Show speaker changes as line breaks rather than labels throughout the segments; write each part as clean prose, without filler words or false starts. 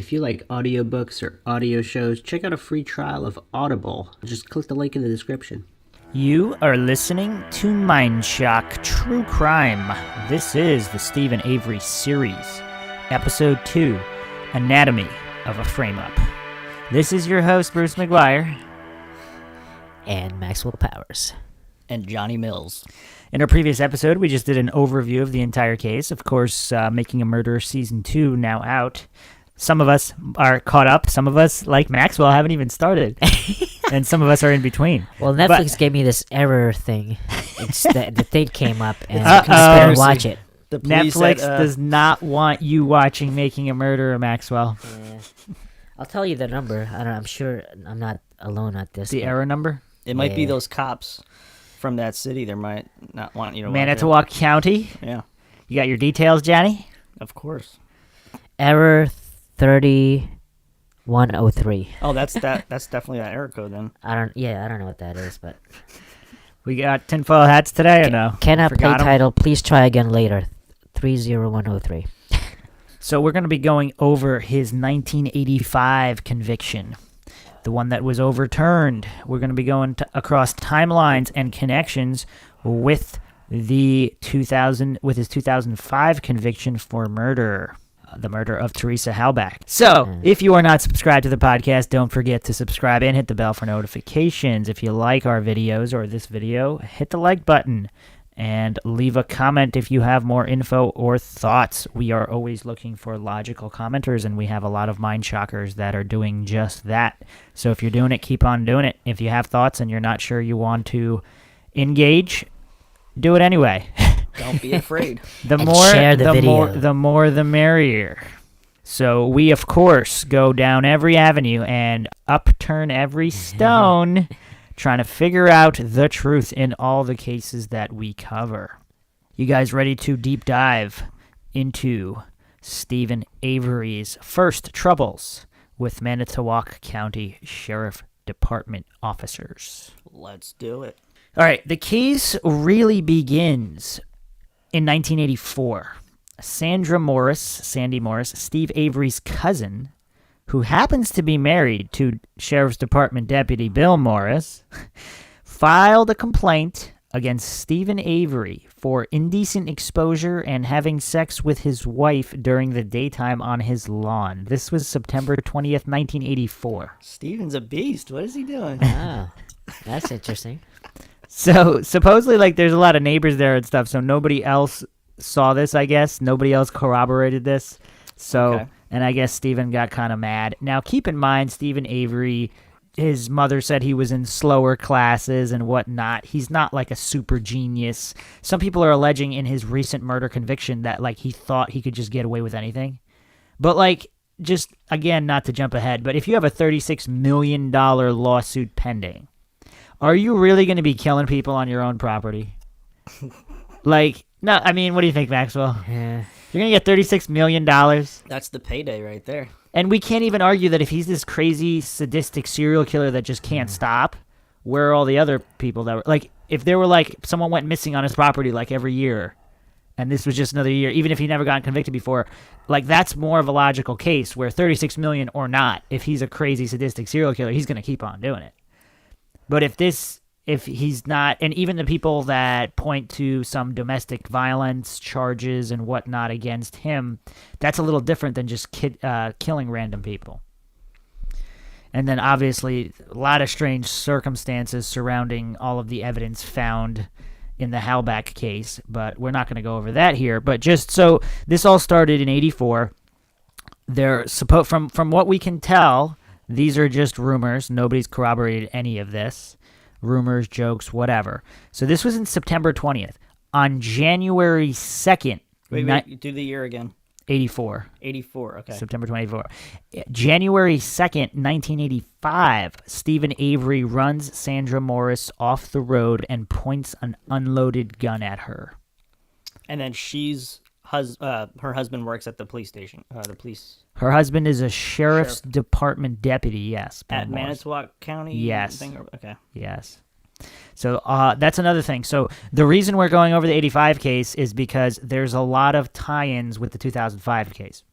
If you like audiobooks or audio shows, check out a free trial of Audible. Just click the link in the description.
You are listening to Mindshock True Crime. This is the Steven Avery series, Episode 2, Anatomy of a Frame-Up. This is your host, Bruce McGuire.
And Maxwell Powers.
And Johnny Mills.
In our previous episode, we just did an overview of the entire case. Of course, Making a Murderer Season 2 now out. Some of us are caught up. Some of us, like Maxwell, haven't even started. And some of us are in between.
Well, Netflix gave me this error thing. It's the thing came up, and I couldn't watch it.
Netflix does not want you watching Making a Murderer, Maxwell.
Yeah. I'll tell you the number. I'm sure I'm not alone at this.
The error number?
It might be those cops from that city. They might not want you to
Manitowoc County?
Yeah.
You got your details, Johnny?
Of course.
Error 3103.
Oh, that's definitely that error code then.
I don't know what that is, but
We got tinfoil hats today or no?
Cannot play
'em?
title. Please try again later. 30103.
So we're going to be going over his 1985 conviction, the one that was overturned. We're going to be going across timelines and connections with his 2005 conviction for murder. The murder of Teresa Halbach. So, if you are not subscribed to the podcast, don't forget to subscribe and hit the bell for notifications. If you like our videos or this video, hit the like button and leave a comment if you have more info or thoughts. We are always looking for logical commenters, and we have a lot of mind shockers that are doing just that. So if you're doing it, keep on doing it. If you have thoughts and you're not sure you want to engage, do it anyway.
Don't be afraid.
The more the merrier. So we, of course, go down every avenue and upturn every stone, trying to figure out the truth in all the cases that we cover. You guys ready to deep dive into Steven Avery's first troubles with Manitowoc County Sheriff Department officers?
Let's do it.
All right, the case really begins in 1984. Sandy Morris, Steve Avery's cousin, who happens to be married to Sheriff's Department Deputy Bill Morris, filed a complaint against Steven Avery for indecent exposure and having sex with his wife during the daytime on his lawn. This was September 20th, 1984.
Steven's a beast. What is he doing?
Oh, that's interesting.
So supposedly, there's a lot of neighbors there and stuff, so nobody else saw this, I guess. Nobody else corroborated this. So, okay. And I guess Steven got kind of mad. Now, keep in mind, Steven Avery, his mother said he was in slower classes and whatnot. He's not like a super genius. Some people are alleging in his recent murder conviction that, he thought he could just get away with anything. But, just, again, not to jump ahead, but if you have a $36 million lawsuit pending, are you really going to be killing people on your own property? No, I mean, what do you think, Maxwell?
Yeah.
You're going to get $36 million?
That's the payday right there.
And we can't even argue that if he's this crazy, sadistic serial killer that just can't stop, where are all the other people that were... if there were, someone went missing on his property, every year, and this was just another year, even if he never gotten convicted before, that's more of a logical case where $36 million or not, if he's a crazy, sadistic serial killer, he's going to keep on doing it. But if he's not, and even the people that point to some domestic violence charges and whatnot against him, that's a little different than just killing random people. And then obviously a lot of strange circumstances surrounding all of the evidence found in the Halbach case, but we're not going to go over that here. But just so this all started in 84. From what we can tell, these are just rumors. Nobody's corroborated any of this. Rumors, jokes, whatever. So this was in September 20th. On January 2nd...
Wait, do the year again.
84.
84, okay.
September 24. January 2nd, 1985, Steven Avery runs Sandra Morris off the road and points an unloaded gun at her.
And then her husband works at the police station.
Her husband is a sheriff's department deputy, yes.
At Manitowoc County?
Yes.
Okay.
Yes. So that's another thing. So the reason we're going over the 85 case is because there's a lot of tie-ins with the 2005 case.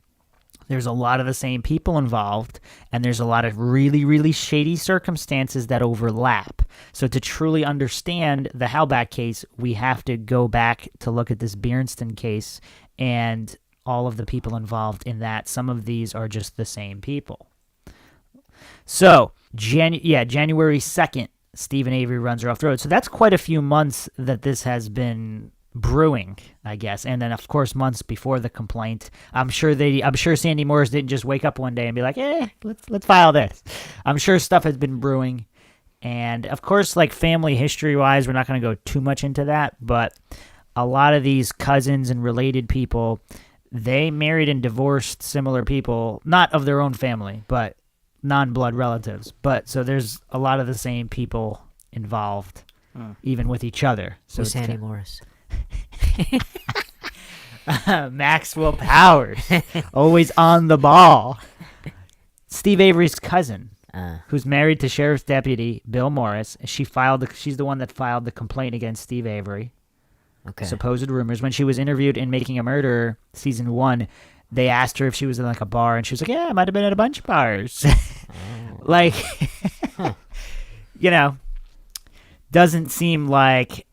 There's a lot of the same people involved, and there's a lot of really, really shady circumstances that overlap. So to truly understand the Halbach case, we have to go back to look at this Beernsten case and all of the people involved in that. Some of these are just the same people. So, January 2nd, Steven Avery runs her off the road. So that's quite a few months that this has been brewing, I guess. And then, of course, months before the complaint. I'm sure Sandy Morris didn't just wake up one day and be like, let's file this. I'm sure stuff has been brewing. And, of course, like family history-wise, we're not going to go too much into that, but a lot of these cousins and related people, they married and divorced similar people, not of their own family, but non-blood relatives. But so there's a lot of the same people involved, even with each other. So
Who's Sandy Morris?
Maxwell Powers, always on the ball. Steve Avery's cousin, who's married to Sheriff's Deputy Bill Morris. She's the one that filed the complaint against Steve Avery.
Okay.
Supposed rumors. When she was interviewed in Making a Murderer season 1, they asked her if she was in like a bar, and she was like, "Yeah, I might have been at a bunch of bars." Like, doesn't seem like,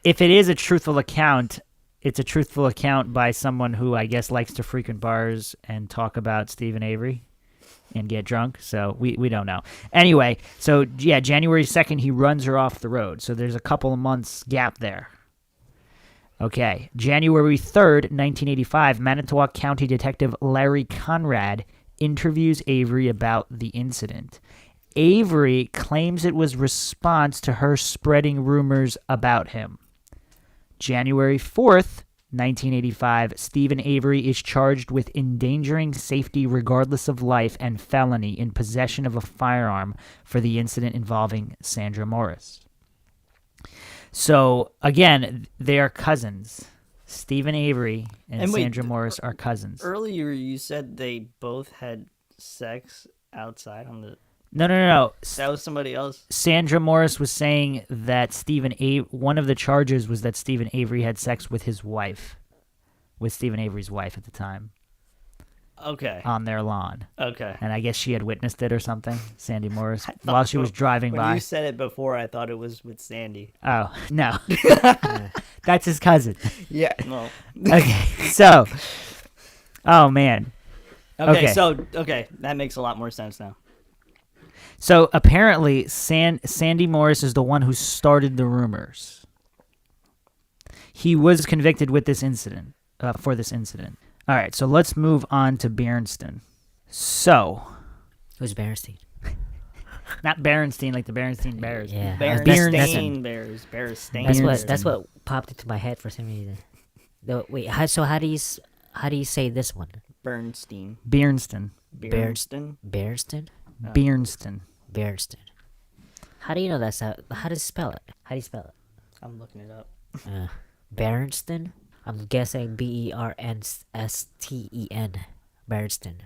if it is a truthful account, it's a truthful account by someone who I guess likes to frequent bars and talk about Steven Avery and get drunk. So we don't know. Anyway, so yeah, January 2nd, he runs her off the road. So there's a couple of months gap there. Okay, January 3rd, 1985, Manitowoc County Detective Larry Conrad interviews Avery about the incident. Avery claims it was response to her spreading rumors about him. January 4th, 1985, Steven Avery is charged with endangering safety regardless of life and felony in possession of a firearm for the incident involving Sandra Morris. So, again, they are cousins. Steven Avery and Sandra Morris are cousins.
Earlier you said they both had sex outside on the...
No.
That was somebody else?
Sandra Morris was saying that one of the charges was that Steven Avery had sex with his wife, with Steven Avery's wife at the time.
Okay.
On their lawn.
Okay.
And I guess she had witnessed it or something, Sandy Morris, while she was driving by.
When you said it before, I thought it was with Sandy.
Oh, no. That's his cousin.
Yeah. No.
Okay, so. Oh, man.
Okay, that makes a lot more sense now.
So apparently, Sandy Morris is the one who started the rumors. He was convicted with this incident, for this incident. All right, so let's move on to Beernsten. So.
Who's Beernsten?
Not Berenstein, like the Berenstein Bears.
Yeah.
Berenstein Bears. Berenstein.
That's what popped into my head for some reason. Wait, how do you say this one?
Bernstein.
Beernsten.
Beernsten.
Beernsten.
Beernsten.
Beernsten. How do you know that's how do you spell it? How do you spell it?
I'm looking it up.
Beernsten. I'm guessing Bernsten. Beernsten.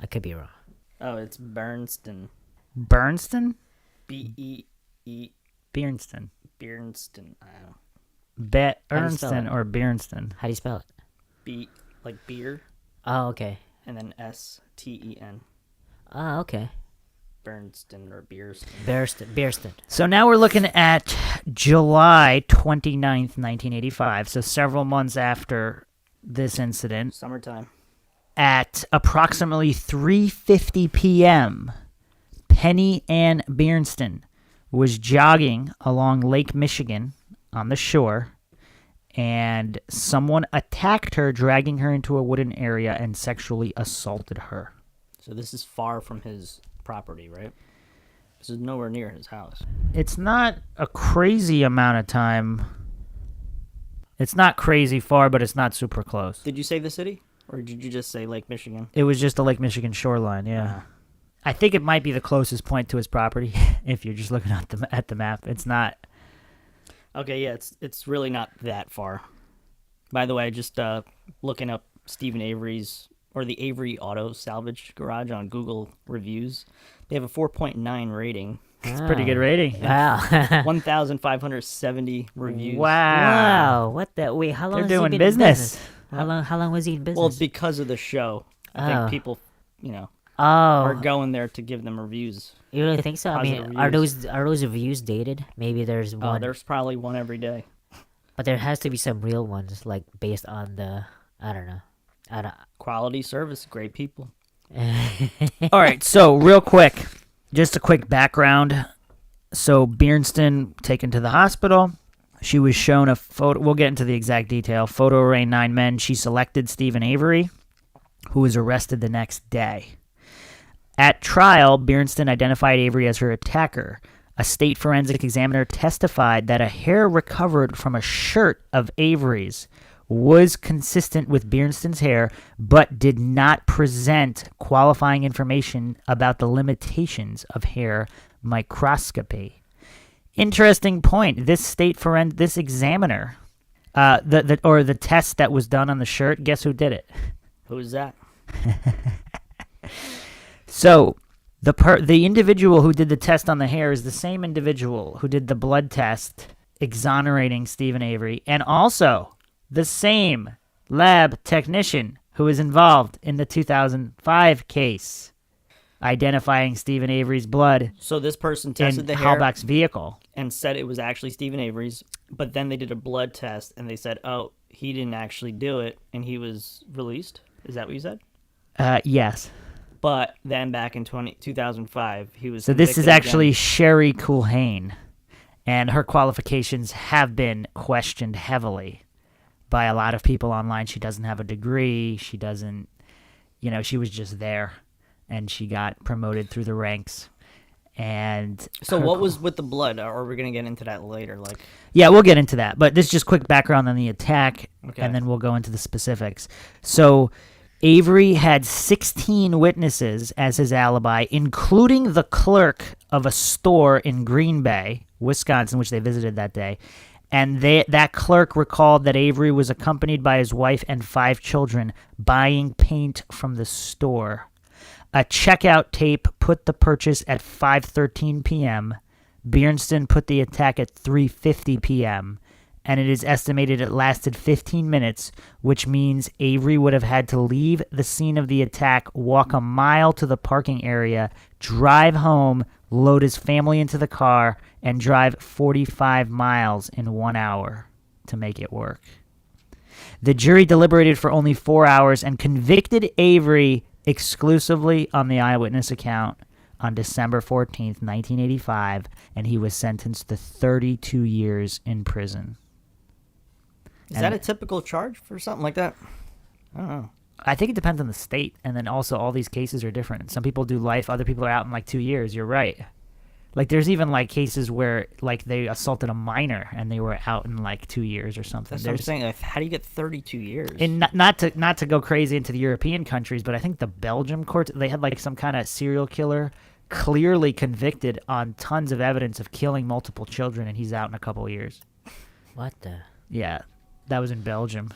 I could be wrong.
Oh, it's Beernsten.
Beernsten?
B-E-E.
Beernsten.
Beernsten. I don't know.
Beernsten or Beernsten?
How do you spell it?
B, like beer.
Oh, okay.
And then S-T-E-N.
Oh, okay.
Beernsten or Beerston.
Beerston.
So now we're looking at July 29th, 1985, so several months after this incident.
Summertime.
At approximately 3:50 p.m., Penny Ann Beernsten was jogging along Lake Michigan on the shore, and someone attacked her, dragging her into a wooden area and sexually assaulted her.
So this is far from his property, right? This is nowhere near his house.
It's not a crazy amount of time. It's not crazy far, but it's not super close.
Did you say the city? Or did you just say Lake Michigan?
It was just the Lake Michigan shoreline, yeah. I think it might be the closest point to his property if you're just looking at the map. It's not.
Okay, yeah, it's really not that far. By the way, just looking up Steven Avery's, or the Avery Auto Salvage Garage on Google Reviews, they have a 4.9 rating.
It's a pretty good rating.
Wow.
1,570 reviews.
Wow.
What the? Wait, how long
They're
has he
doing
been
business.
in business? How long was he in business?
Well, because of the show. I think people,
Oh,
are going there to give them reviews.
you really think so? I mean,
Positive
are
reviews.
those reviews dated? Maybe there's
Oh,
one,
there's probably one every day.
but there has to be some real ones, like based on the. I don't know. I don't.
Quality service, great people.
All right, so real quick, just a quick background. So Beernsten taken to the hospital. She was shown a photo. We'll get into the exact detail. Photo array 9 men. She selected Steven Avery, who was arrested the next day. At trial, Beernsten identified Avery as her attacker. A state forensic examiner testified that a hair recovered from a shirt of Avery's was consistent with Beernsten's hair, but did not present qualifying information about the limitations of hair microscopy. Interesting point. This this examiner, the test that was done on the shirt. Guess who did it?
Who is that?
So the individual who did the test on the hair is the same individual who did the blood test exonerating Steven Avery, and also the same lab technician who was involved in the 2005 case, identifying Steven Avery's blood
So this person
in
tested the hair
Halbach's vehicle.
and said it was actually Steven Avery's, but then they did a blood test and they said, oh, he didn't actually do it, and he was released. Is that what you said?
Yes.
But then back in 2005, he was
So this is
convicted
actually
again.
Sherry Culhane, and her qualifications have been questioned heavily by a lot of people online. She doesn't have a degree. She doesn't, she was just there, and she got promoted through the ranks. And
So
her
what was with the blood? Or we're going to get into that later.
Yeah, we'll get into that. But this is just quick background on the attack,
Okay.
and then we'll go into the specifics. So Avery had 16 witnesses as his alibi, including the clerk of a store in Green Bay, Wisconsin, which they visited that day. And that clerk recalled that Avery was accompanied by his wife and 5 children buying paint from the store. A checkout tape put the purchase at 5:13 p.m. Beernsten put the attack at 3:50 p.m., and it is estimated it lasted 15 minutes, which means Avery would have had to leave the scene of the attack, walk a mile to the parking area, drive home, load his family into the car, and drive 45 miles in 1 hour to make it work. The jury deliberated for only 4 hours and convicted Avery exclusively on the eyewitness account on December 14th, 1985, and he was sentenced to 32 years in prison.
Is that a typical charge for something like that? I don't know.
I think it depends on the state, and then also all these cases are different. Some people do life, other people are out in like 2 years. You're right. Like there's even like cases where like they assaulted a minor and they were out in like 2 years or something.
That's what I'm saying. Like, how do you get 32 years?
And not to go crazy into the European countries, but I think the Belgium courts, they had like some kind of serial killer clearly convicted on tons of evidence of killing multiple children, and he's out in a couple of years.
What the?
Yeah, that was in Belgium.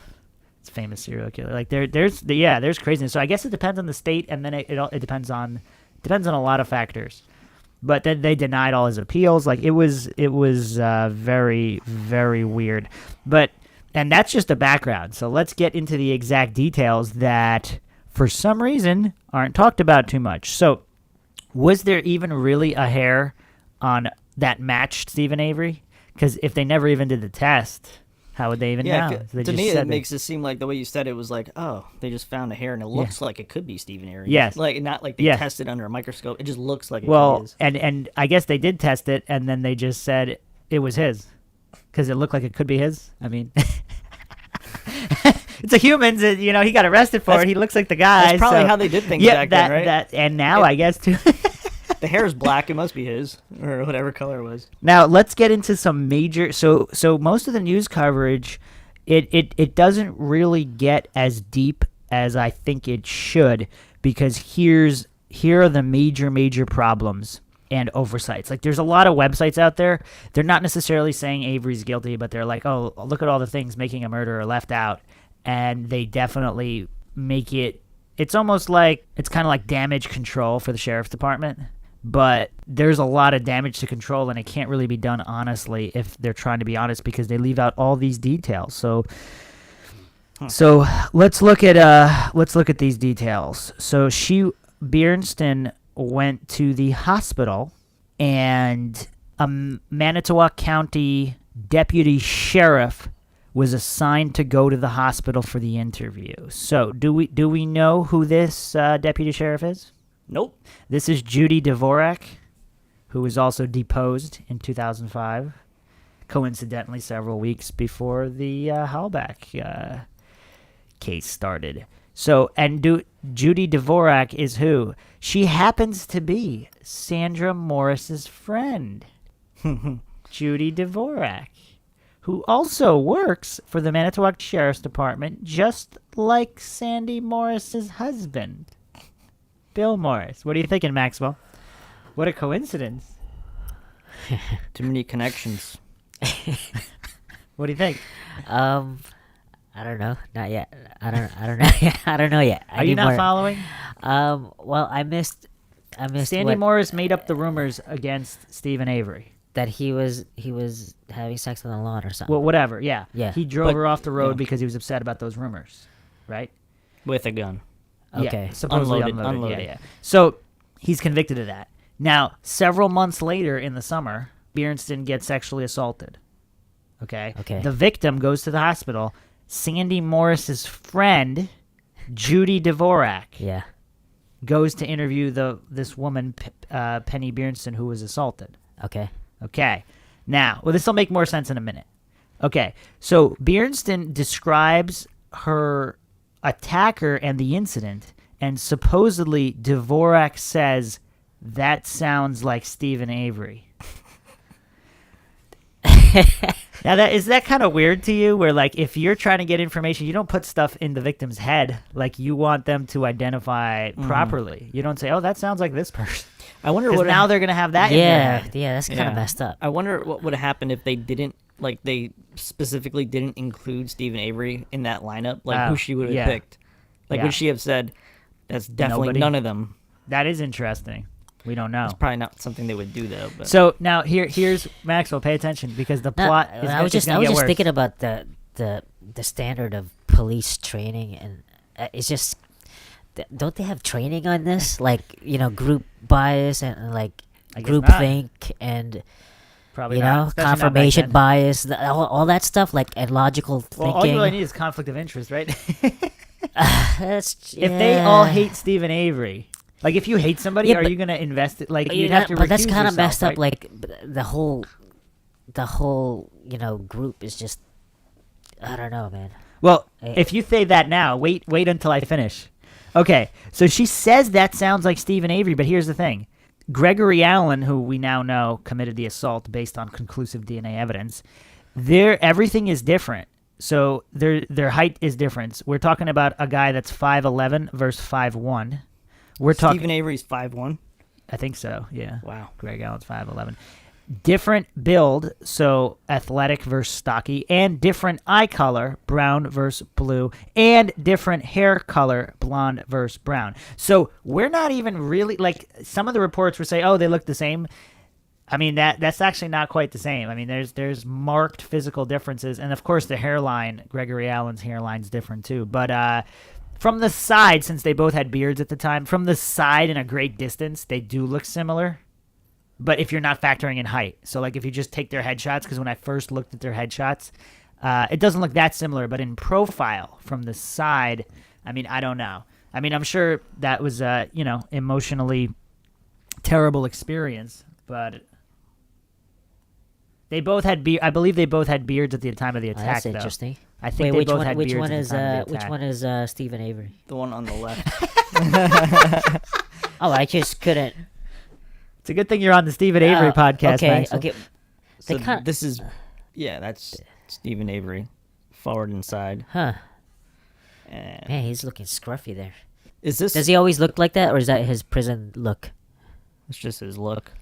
It's a famous serial killer. Like there's craziness. So I guess it depends on the state, and then it depends on a lot of factors. But then they denied all his appeals. Like it was very, very weird. And that's just a background. So let's get into the exact details that, for some reason, aren't talked about too much. So, was there even really a hair on that matched Steven Avery? Because if they never even did the test, how would they even know? They
to
just
me,
said
it makes it seem like the way you said it was like, oh, they just found a hair and it looks like it could be Steven Avery.
Yes.
Like not like they
Yes.
tested under a microscope. It just looks like it
Well,
is.
and I guess they did test it, and then they just said it was his, because it looked like it could be his. I mean, it's a human. He got arrested for it. He looks like the guy.
That's probably
so-
how they did things
yeah,
back then, right?
And now I guess too.
The hair is black. It must be his or whatever color it was.
Now let's get into some major. So most of the news coverage, it doesn't really get as deep as I think it should, because here are the major problems and oversights. Like there's a lot of websites out there. They're not necessarily saying Avery's guilty, but they're like, oh, look at all the things making a murderer left out, and they definitely make it. It's almost like it's kind of like damage control for the sheriff's department. But there's a lot of damage to control, and it can't really be done honestly if they're trying to be honest, because they leave out all these details. So So let's look at these details. So Beernsten went to the hospital, and a Manitowoc County deputy sheriff was assigned to go to the hospital for the interview. So do we know who this deputy sheriff is?
Nope.
This is Judy Dvorak, who was also deposed in 2005, coincidentally several weeks before the Hallback case started. So, and Judy Dvorak is who? She happens to be Sandra Morris's friend, Judy Dvorak, who also works for the Manitowoc Sheriff's Department, just like Sandy Morris's husband, Bill Morris. What are you thinking, Maxwell? What a coincidence.
Too many connections.
What do you think?
I don't know. Not yet. I don't know. I don't know yet.
Are you not following?
Well, I missed
Sandy Morris made up the rumors against Steven Avery.
that he was having sex on the lawn or something.
Well, whatever, yeah.
Yeah.
He drove her off the road
yeah.
because he was upset about those rumors, right?
With a gun.
Okay.
Yeah, supposedly
Unloaded.
unloaded. Yeah. So he's convicted of that. Now, several months later in the summer, Beernsten gets sexually assaulted. Okay?
Okay.
The victim goes to the hospital. Sandy Morris's friend, Judy Dvorak,
Yeah.
goes to interview this woman, Penny Beernsten, who was assaulted.
Okay.
Okay. Now, well, this will make more sense in a minute. Okay. So Beernsten describes her attacker and the incident, and supposedly Dvorak says, "That sounds like Steven Avery." Now, is that kind of weird to you, where, like, if you're trying to get information, you don't put stuff in the victim's head. Like, you want them to identify properly. You don't say, "Oh, that sounds like this person."
I wonder
Because
what
now they're going to have that in their
Yeah.
head.
Yeah. That's kind of messed up.
I wonder what would have happened if they didn't, like, they specifically didn't include Steven Avery in that lineup, like who she would have
yeah.
picked. Like,
Yeah.
would she have said, "That's definitely
Nobody?
none of them"?
That is interesting. We don't know.
It's probably not something they would do though. But
So now here's Maxwell. Pay attention because the
No,
plot is
I was just
gonna get worse.
thinking about the standard of police training, and it's just don't they have training on this, like group bias and like
I guess
group
not.
think and
Probably not, especially not back
confirmation
then.
bias, all that stuff, like, and logical
Well, all you
thinking.
really need is conflict of interest, right?
That's,
If they all
yeah.
hate Steven Avery, like if you hate somebody,
Yeah,
are
but-
you gonna invest it? Like
But
you'd
you're
have to.
not- but that's
kind of
messed up.
right?
Like the whole group is just, I don't know, man.
Well,
Eh.
if you say that now, wait until I finish. Okay, so she says that sounds like Steven Avery, but here's the thing. Gregory Allen, who we now know committed the assault based on conclusive DNA evidence, everything is different. So their height is different. We're talking about a guy that's 5'11" versus 5'1". We're talking.
Steven Avery's 5'1".
I think so. Yeah.
Wow.
Greg Allen's 5'11". Different build, so athletic versus stocky, and different eye color, brown versus blue, and different hair color, blonde versus brown. So we're not even really, like, some of the reports were saying, oh, they look the same. I mean, that's actually not quite the same. I mean, there's marked physical differences, and of course the hairline, Gregory Allen's hairline's different too. But from the side, since they both had beards at the time, from the side in a great distance, they do look similar. But if you're not factoring in height. So, like, if you just take their headshots, because when I first looked at their headshots, it doesn't look that similar. But in profile, from the side, I mean, I don't know. I mean, I'm sure that was a, emotionally terrible experience. But they both had I believe they both had beards at the time of the
Oh,
attack,
that's
though.
interesting.
I think
Wait,
they both had
which
beards
one
at
is
the time of the
which
attack.
one is Stephen Avery?
The one on the left.
Oh, I just couldn't.
It's a good thing you're on the Stephen Avery podcast,
Okay,
Maxwell.
okay.
So
They kinda-
this is, that's Steven Avery, forward and side.
Huh?
And
Man, he's looking scruffy there.
is this?
Does he always look like that, or is that his prison look?
It's just his look.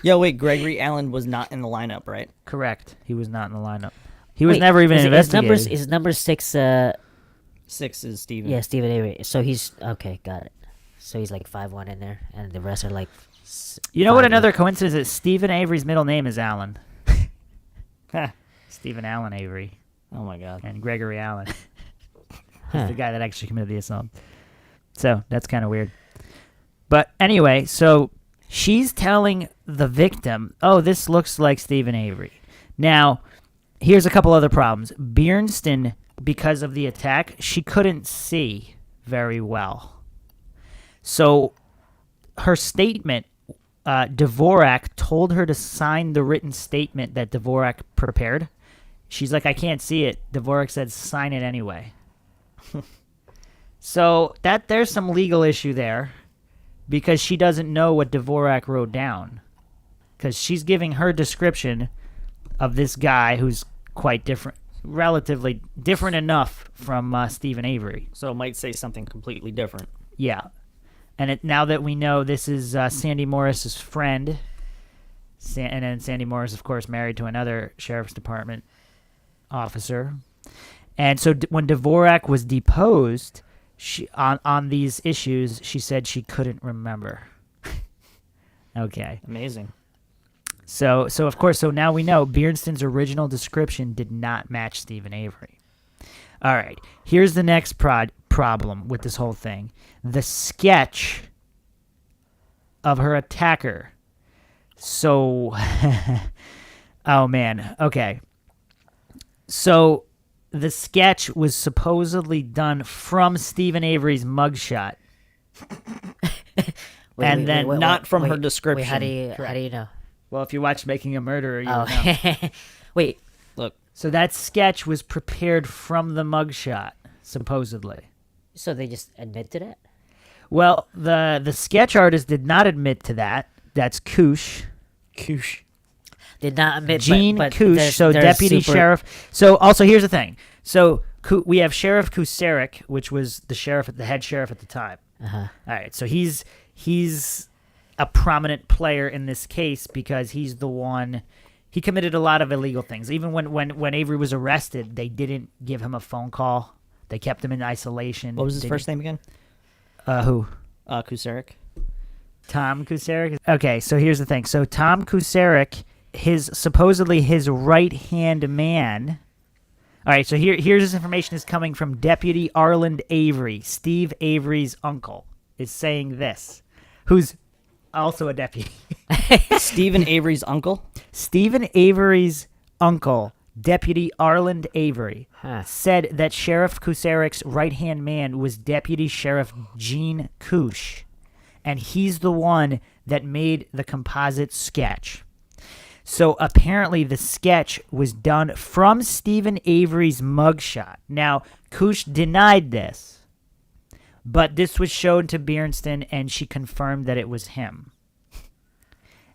Yo, wait, Gregory Allen was not in the lineup, right?
Correct. He was not in the lineup. He was
Wait,
never even investigated.
Is number 6?
6 is Steven.
Yeah, Stephen Avery. So he's okay. Got it. So he's like 5'1" in there, and the rest are like.
You know what
5'8".
another coincidence is? Stephen Avery's middle name is Allen.
Huh.
Stephen Allen Avery.
Oh my God.
and Gregory Allen is the guy that actually committed the assault. So that's kind of weird. But anyway, so she's telling the victim, "Oh, this looks like Steven Avery." Now, here's a couple other problems. Beernsten, because of the attack, she couldn't see very well. So her statement, Dvorak told her to sign the written statement that Dvorak prepared. She's like, "I can't see it." Dvorak said, "Sign it anyway." So there's some legal issue there because she doesn't know what Dvorak wrote down, because she's giving her description of this guy who's quite different, relatively different enough from Steven Avery.
So it might say something completely different.
Yeah. And now that we know this is Sandy Morris's friend, and then Sandy Morris, of course, married to another sheriff's department officer. And so when Dvorak was deposed on these issues, she said she couldn't remember. Okay.
Amazing.
So of course, so now we know Beernsten's original description did not match Steven Avery. All right, here's the next problem with this whole thing. The sketch of her attacker. So, oh man, okay. So the sketch was supposedly done from Steven Avery's mugshot.
Not from her
wait,
description.
how do you know?
Well, if you watch Making a Murderer, you
Oh,
know.
wait.
Look,
So that sketch was prepared from the mugshot, supposedly.
So they just admit to that?
Well, the sketch artist did not admit to that. That's Koosh.
Did not admit.
Gene
but
Koosh,
there's-
so
there's
deputy sheriff. So also here's the thing. So we have Sheriff Kucerik, which was the head sheriff at the time.
Uh-huh.
All right, so he's a prominent player in this case because he's the one. He committed a lot of illegal things. Even when Avery was arrested, they didn't give him a phone call. They kept him in isolation.
what was his first name again?
Who?
Kucerik.
Tom Kucerik. Okay, so here's the thing. So Tom Kucerik, supposedly his right-hand man. All right, so here's this information is coming from Deputy Arland Avery, Steve Avery's uncle, is saying this, who's also a deputy.
Steven Avery's uncle?
Stephen Avery's uncle, Deputy Arland Avery, said that Sheriff Kucerik's right-hand man was Deputy Sheriff Gene Koosh, and he's the one that made the composite sketch. So apparently the sketch was done from Stephen Avery's mugshot. Now, Koosh denied this, but this was shown to Beernsten, and she confirmed that it was him.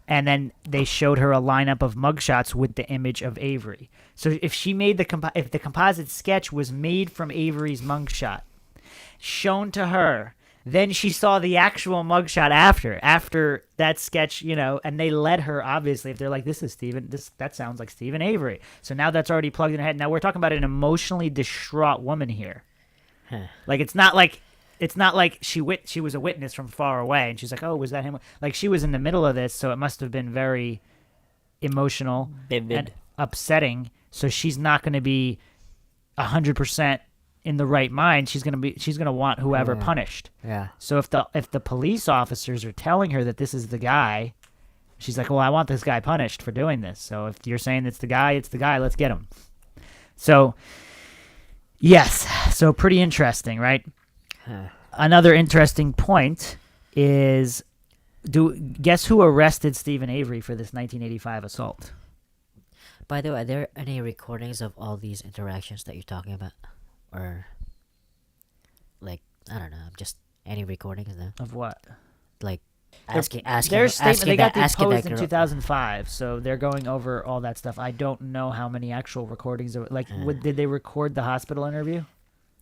And then they showed her a lineup of mugshots with the image of Avery. So if she made if the composite sketch was made from Avery's mugshot, shown to her, then she saw the actual mugshot after that sketch, and they led her, obviously, if they're like, this is Steven, that sounds like Steven Avery. So now that's already plugged in her head. Now we're talking about an emotionally distraught woman here. Like it's not like she was a witness from far away and she's like, oh, was that him? Like she was in the middle of this, so it must have been very emotional,
vivid,
and upsetting. So she's not going to be 100% in the right mind. She's going to want whoever punished.
Yeah.
So if the police officers are telling her that this is the guy, she's like, well, I want this guy punished for doing this. So if you're saying it's the guy, let's get him. So yes, so pretty interesting, right? Another interesting point is, guess who arrested Steven Avery for this 1985 assault?
By the way, are there any recordings of all these interactions that you're talking about? Or, like, I don't know, just any recordings now?
Of what?
Like,
Their statement, they got deposed in 2005, so they're going over all that stuff. I don't know how many actual recordings of it. Like, did they record the hospital interview?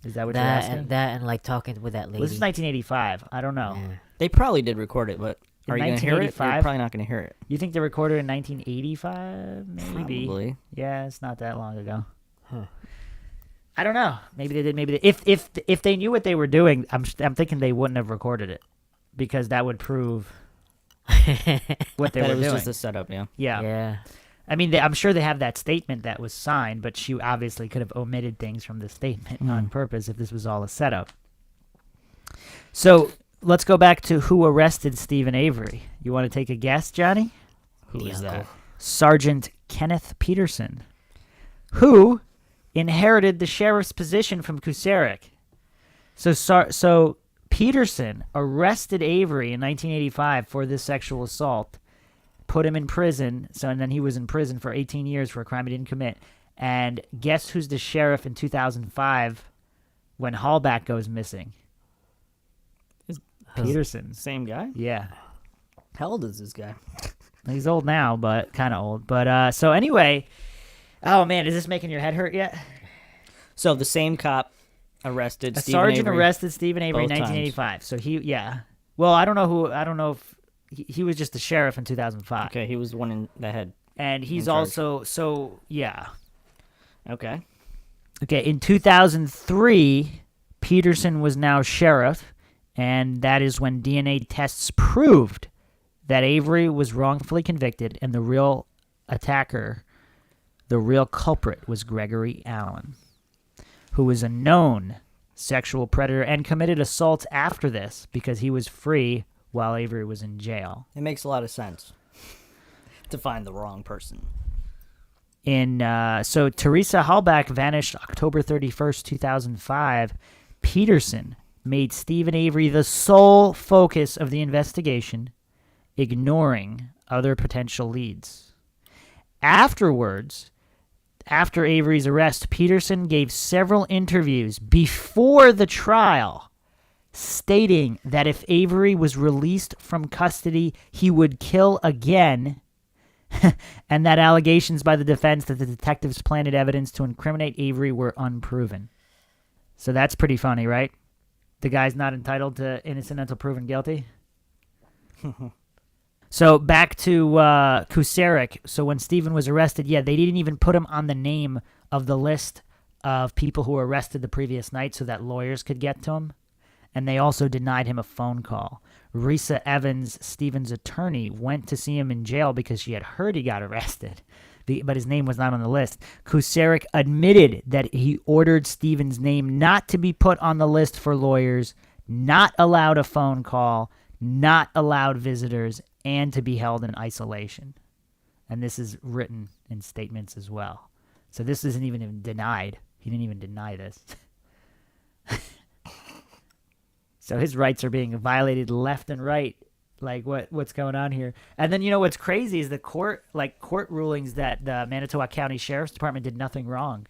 Is that what you're asking?
And like talking with that lady.
Well, this is 1985. I don't know.
Yeah.
They probably did record it, but are you going to hear it? You're
1985?
probably not going to hear it.
You think they recorded in 1985? Maybe.
Probably.
Yeah, it's not that long ago. I don't know. Maybe they did. Maybe they, if they knew what they were doing, I'm thinking they wouldn't have recorded it, because that would prove what they
That
were
it was
doing.
just a setup, yeah.
Yeah.
Yeah.
I mean, I'm sure they have that statement that was signed, but she obviously could have omitted things from the statement on purpose if this was all a setup. So let's go back to who arrested Steven Avery. You want to take a guess, Johnny?
Who is that?
Sergeant Kenneth Peterson, who inherited the sheriff's position from Kucerik. So Peterson arrested Avery in 1985 for this sexual assault, put him in prison, and then he was in prison for 18 years for a crime he didn't commit. And guess who's the sheriff in 2005 when Hallback goes missing? Peterson.
Same guy?
Yeah.
How old is this guy?
He's old now, but kind of old. But so anyway, oh man, is this making your head hurt yet?
So the same cop arrested
A
Steven
sergeant
Avery.
arrested Steven Avery in
both
1985. So well, I don't know if he was just the sheriff in 2005.
Okay, he was the one that had.
And he's
in charge.
also,
Okay.
Okay, in 2003, Peterson was now sheriff, and that is when DNA tests proved that Avery was wrongfully convicted and the real attacker, the real culprit, was Gregory Allen, who was a known sexual predator and committed assaults after this because he was free while Avery was in jail.
It makes a lot of sense to find the wrong person.
So Teresa Hallback vanished October 31st, 2005. Peterson made Steven Avery the sole focus of the investigation, ignoring other potential leads. Afterwards, after Avery's arrest, Peterson gave several interviews before the trial, stating that if Avery was released from custody, he would kill again, and that allegations by the defense that the detectives planted evidence to incriminate Avery were unproven. So that's pretty funny, right? The guy's not entitled to innocent until proven guilty. So back to Kucerik. So when Steven was arrested, they didn't even put him on the name of the list of people who were arrested the previous night so that lawyers could get to him. And they also denied him a phone call. Risa Evans, Steven's attorney, went to see him in jail because she had heard he got arrested, but his name was not on the list. Kucerik admitted that he ordered Steven's name not to be put on the list for lawyers, not allowed a phone call, not allowed visitors, and to be held in isolation. And this is written in statements as well. So this isn't even denied. He didn't even deny this. So his rights are being violated left and right. Like what's going on here? And then what's crazy is the court rulings that the Manitowoc County Sheriff's Department did nothing wrong.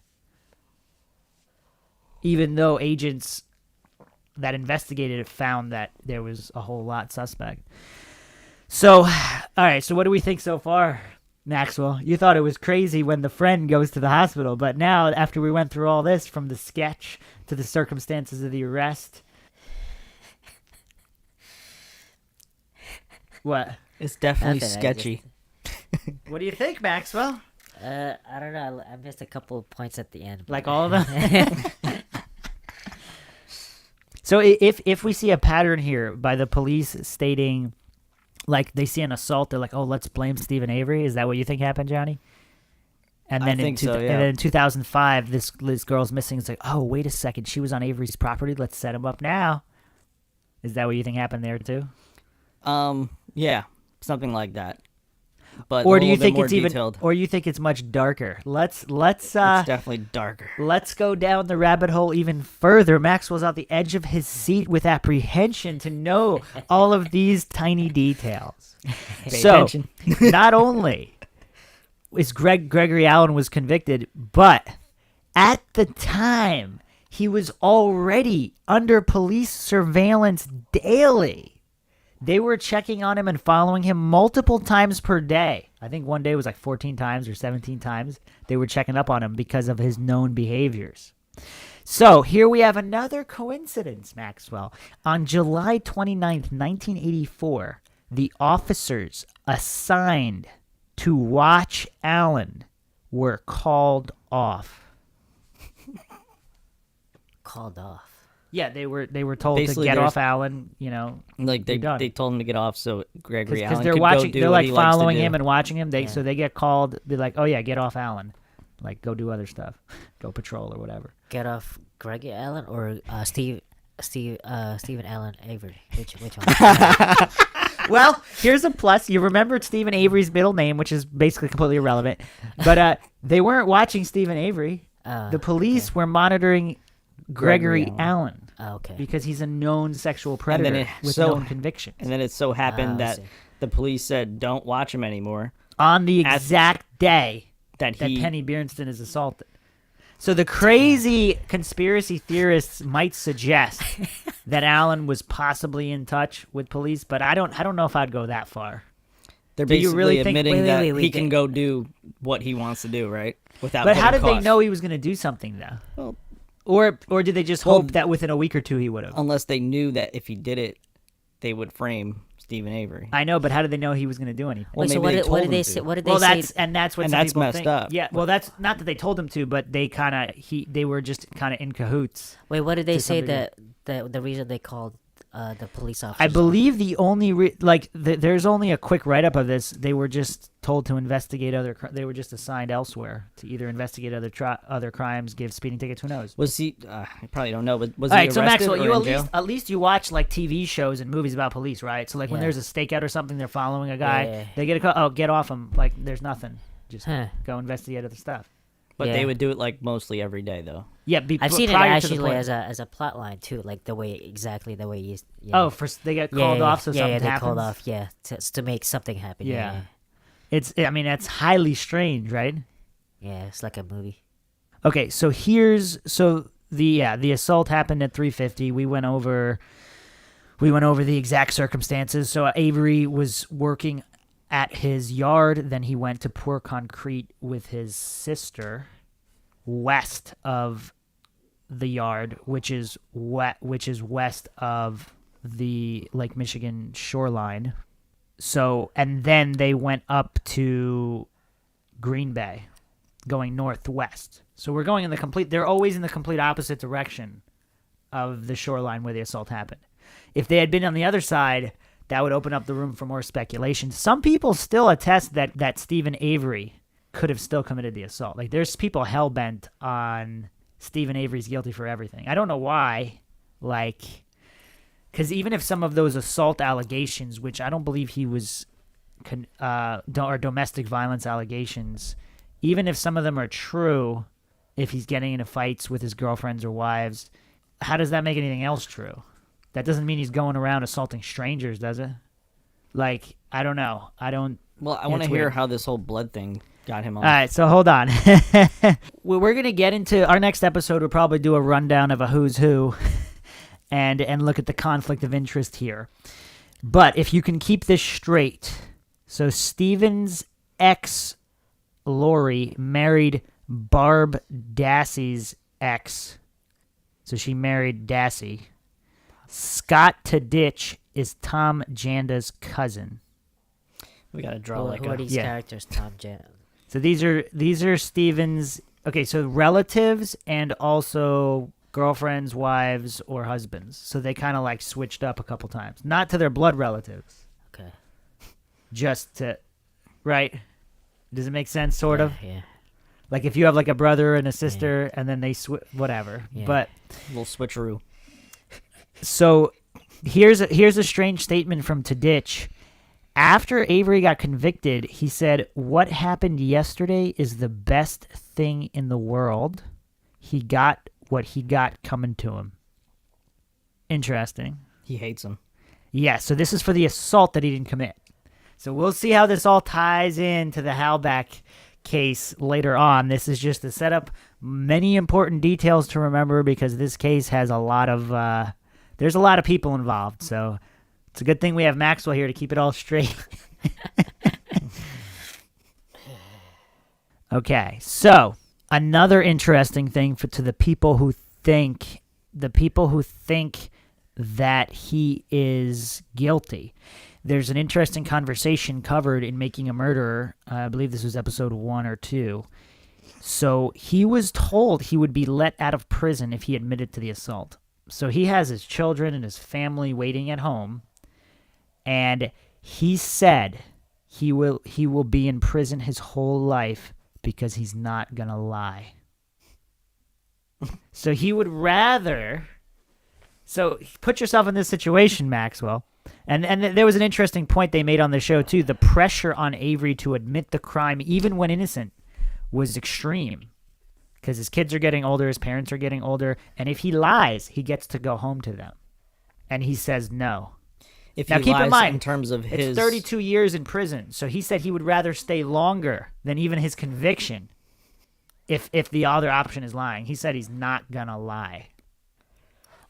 Even though agents that investigated it found that there was a whole lot suspect. So, all right, so what do we think so far, Maxwell? You thought it was crazy when the friend goes to the hospital, but now after we went through all this, from the sketch to the circumstances of the arrest, what?
It's definitely
Nothing,
sketchy.
What do you think, Maxwell?
I don't know. I missed a couple of points at the end.
Like all of them? So if we see a pattern here by the police stating, like they see an assault, they're like, oh, let's blame Steven Avery. Is that what you think happened, Johnny? And then
think so, yeah.
And then in 2005, this girl's missing. It's like, oh, wait a second, she was on Avery's property. Let's set him up now. Is that what you think happened there too?
Yeah, something like that. But
Or
a
do you
little bit
think
more
it's even?
detailed.
Or you think it's much darker? Let's
It's definitely darker.
Let's go down the rabbit hole even further. Maxwell's on the edge of his seat with apprehension to know all of these tiny details.
Pay
So,
attention.
not only is Gregory Allen was convicted, but at the time, he was already under police surveillance daily. They were checking on him and following him multiple times per day. I think one day was like 14 times or 17 times. They were checking up on him because of his known behaviors. So here we have another coincidence, Maxwell. On July 29th, 1984, the officers assigned to watch Allen were called off.
Called off.
Yeah, they were told
Basically,
to get
there's-
off Alan. You know,
Like
you're done.
they told him to get off, so Gregory
because
Allen
they're
could
watching.
go do
They're
what
like
he likes to
following
do.
him and watching him.
Yeah.
So they get called. They're like, oh yeah, get off Alan. Like go do other stuff, go patrol or whatever.
Get off Greg Allen or Steven Allen Avery. Which one?
Well, here's a plus. You remembered Stephen Avery's middle name, which is basically completely irrelevant. But they weren't watching Stephen Avery. The police were monitoring Gregory Allen
Okay.
because he's a known sexual
And
predator
then
with known convictions.
And then it so happened
I
that
see.
the police said, "Don't watch him anymore."
On the exact day
That
that
he
Penny Beernsten is assaulted. So the crazy conspiracy theorists might suggest that Allen was possibly in touch with police, but I don't know if I'd go that far.
they're
Do you
basically
really think-
admitting
wait,
that
wait,
he can go do what he wants to do, right? Without.
But how did
getting
they
caught.
know he was going to do something though?
Well,
Or did they just
Well,
hope that within a week or two he would have?
unless they knew that if he did it, they would frame Steven Avery.
I know, but how did they know he was going to do anything?
Well,
Wait, so
maybe they
what
told
did they
him
say?
to.
What did they
Well,
say?
that's what
And
some
that's
people
messed
think.
up.
Yeah, well, that's not that they told him to, but they kind of they were just kind of in cahoots.
Wait, what did they
to some
say
degree.
that the reason they called the police officers?
I believe the only there's only a quick write up of this. They were just told to investigate they were just assigned elsewhere to either investigate other crimes, give speeding tickets. Who knows?
Was he? I probably don't know, but was
All
he
right, so
arrested
Maxwell,
or
you
in
at
jail?
least you watch like TV shows and movies about police, right? So like when
Yeah.
there's a stakeout or something, they're following a guy.
Yeah.
They get a call. Oh, get off him! Like there's nothing. Just
Huh.
go investigate other stuff.
But
Yeah.
they would do it like mostly every day, though.
Yeah,
I've seen it
prior to the
actually
point.
as a plot line too, like the way you. Yeah.
Oh, they get called off, so something
they
happens.
called off, to make something happen.
Yeah. I mean, that's highly strange, right?
Yeah, it's like a movie.
Okay, so the assault happened at 3:50. We went over the exact circumstances. So Avery was working at his yard, then he went to pour concrete with his sister west of the yard, which is west of the Lake Michigan shoreline. So, and then they went up to Green Bay, going northwest. So we're going they're always in the complete opposite direction of the shoreline where the assault happened. If they had been on the other side, that would open up the room for more speculation. Some people still attest that Stephen Avery could have still committed the assault. Like there's people hell-bent on Stephen Avery's guilty for everything. I don't know why. Because even if some of those assault allegations, which I don't believe he was, or domestic violence allegations, even if some of them are true, if he's getting into fights with his girlfriends or wives, how does that make anything else true? That doesn't mean he's going around assaulting strangers, does it? Like, I don't know.
Well, I want to
it's
hear
weird.
how this whole blood thing got him off.
All right, so hold on. We're going to get into our next episode. We'll probably do a rundown of a who's who and look at the conflict of interest here. But if you can keep this straight, so Steven's ex, Lori, married Barb Dassey's ex. So she married Dassey. Scott Taditch is Tom Janda's cousin.
We got to draw
Who,
like
who are
a...
these characters? Tom Jan.
So these are Steven's. Okay, so relatives and also girlfriends, wives, or husbands. So they kind of like switched up a couple times. Not to their blood relatives,
Okay.
just to, right? Does it make sense? Sort of.
Yeah.
Like if you have like a brother and a sister, and then they whatever.
Yeah.
But
little switcheroo.
so here's a strange statement from Taditch. After Avery got convicted, he said, "What happened yesterday is the best thing in the world. He got what he got coming to him." Interesting.
He hates him.
Yeah, so this is for the assault that he didn't commit. So we'll see how this all ties into the Halbach case later on. This is just to set up many important details to remember because this case has a lot of there's a lot of people involved. So it's a good thing we have Maxwell here to keep it all straight. Okay, so another interesting thing to the people who think that he is guilty. There's an interesting conversation covered in Making a Murderer. I believe this was episode 1 or 2. So he was told he would be let out of prison if he admitted to the assault. So he has his children and his family waiting at home, and he said he will be in prison his whole life because he's not gonna lie. So he would rather. So put yourself in this situation, Maxwell. And there was an interesting point they made on the show too. The pressure on Avery to admit the crime, even when innocent, was extreme. Because his kids are getting older, his parents are getting older, and if he lies, he gets to go home to them. And he says no.
If
Now
he
keep
lies
in mind,
in terms of his
it's 32 years in prison, so he said he would rather stay longer than even his conviction if the other option is lying. He said he's not gonna lie.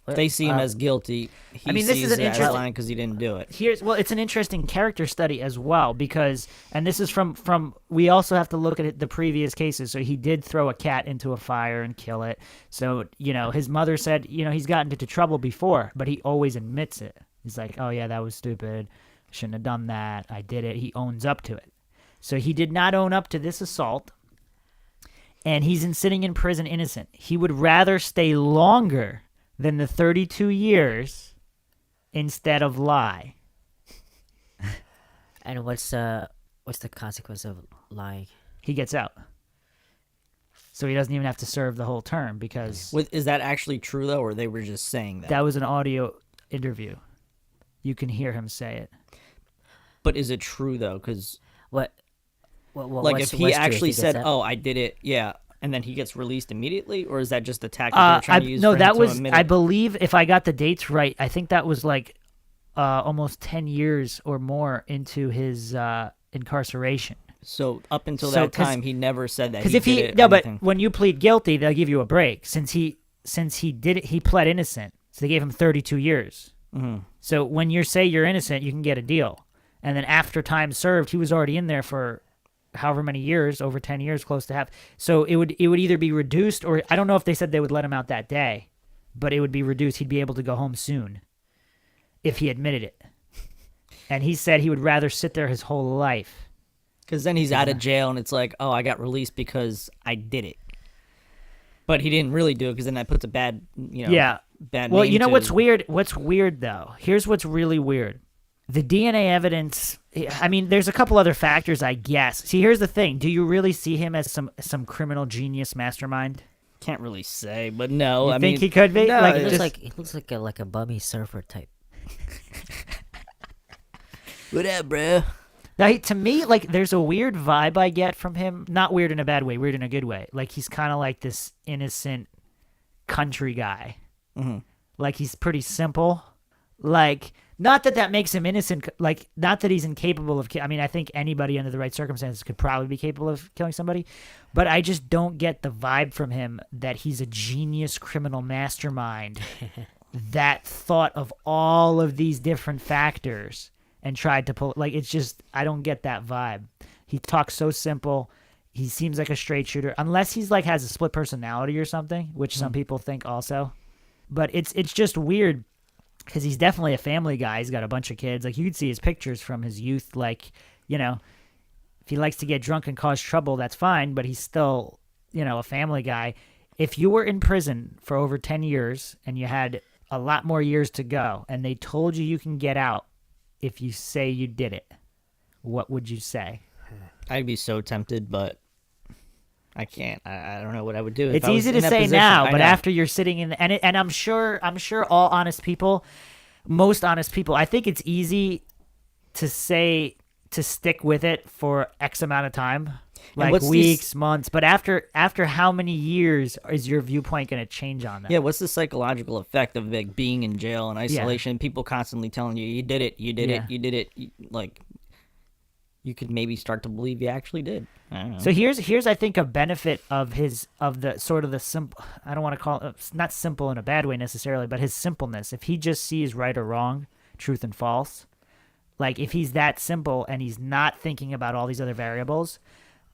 they see him as guilty. He
I mean, this
sees
is an
it as
interesting-
lying because he didn't do it.
It's an interesting character study as well because, and this is from we also have to look at the previous cases. So he did throw a cat into a fire and kill it. So, his mother said, he's gotten into trouble before, but he always admits it. He's like, oh yeah, that was stupid. Shouldn't have done that. I did it. He owns up to it. So he did not own up to this assault, and he's sitting in prison innocent. He would rather stay longer than the 32 years instead of lie.
And what's the consequence of lying?
He gets out. So he doesn't even have to serve the whole term because
Is that actually true though, or they were just saying that?
that was an audio interview. You can hear him say it.
But is it true though? Because
Like
if he actually said, "Oh, I did it," yeah, and then he gets released immediately, or is that just the tactic they're trying to use?
No,
for
that
him
was,
to admit
I
it?
believe, if I got the dates right, I think that was like almost 10 years or more into his incarceration.
So up until
So,
that
'cause-
time, he never said that.
Because
He
if he
did it
no,
or
but
anything.
when you plead guilty, they'll give you a break. Since he did it, he pled innocent, so they gave him 32 years.
Mm-hmm.
So when you say you're innocent, you can get a deal. And then after time served, he was already in there for however many years, over 10 years, close to half. So it would either be reduced, or I don't know if they said they would let him out that day, but it would be reduced. He'd be able to go home soon if he admitted it. And he said he would rather sit there his whole life.
Because then he's out of jail, and it's like, oh, I got released because I did it. But he didn't really do it, because then that puts a bad, bad.
Well,
name
you know
to
what's
his-
weird? What's weird though? Here's what's really weird. The DNA evidence. I mean, there's a couple other factors, I guess. See, here's the thing. Do you really see him as some criminal genius mastermind?
Can't really say, but no.
You
I
think
mean,
he could be?
no,
Like,
He
it's
looks like a bummy surfer type.
what up, bro?
Now, to me, like, there's a weird vibe I get from him. Not weird in a bad way, weird in a good way. Like, he's kind of like this innocent country guy.
Mm-hmm.
Like, he's pretty simple. Like, not that makes him innocent. Like, not that he's incapable of. I mean, I think anybody under the right circumstances could probably be capable of killing somebody. But I just don't get the vibe from him that he's a genius criminal mastermind that thought of all of these different factors and tried to pull. Like, it's just, I don't get that vibe. He talks so simple. He seems like a straight shooter, unless he's like has a split personality or something, which some people think also. But it's just weird because he's definitely a family guy. He's got a bunch of kids. Like, you could see his pictures from his youth. Like, if he likes to get drunk and cause trouble, that's fine. But he's still, a family guy. If you were in prison for over 10 years and you had a lot more years to go, and they told you can get out if you say you did it, what would you say?
I'd be so tempted, but I can't. I don't know what I would do. if
It's
I was
easy to
in that
say
position.
now,
I
but
know.
after you're sitting in, and I'm sure all honest people, most honest people, I think it's easy to say to stick with it for X amount of time, like
what's
weeks, months. But after how many years is your viewpoint going to change on that?
Yeah, what's the psychological effect of like being in jail and isolation? People constantly telling you did it, you did
Yeah.
it, you did it. Like, you could maybe start to believe you actually did. I don't know.
So here's I think a benefit of the sort of the simple. I don't want to call it not simple in a bad way necessarily, but his simpleness. If he just sees right or wrong, truth and false, like if he's that simple and he's not thinking about all these other variables,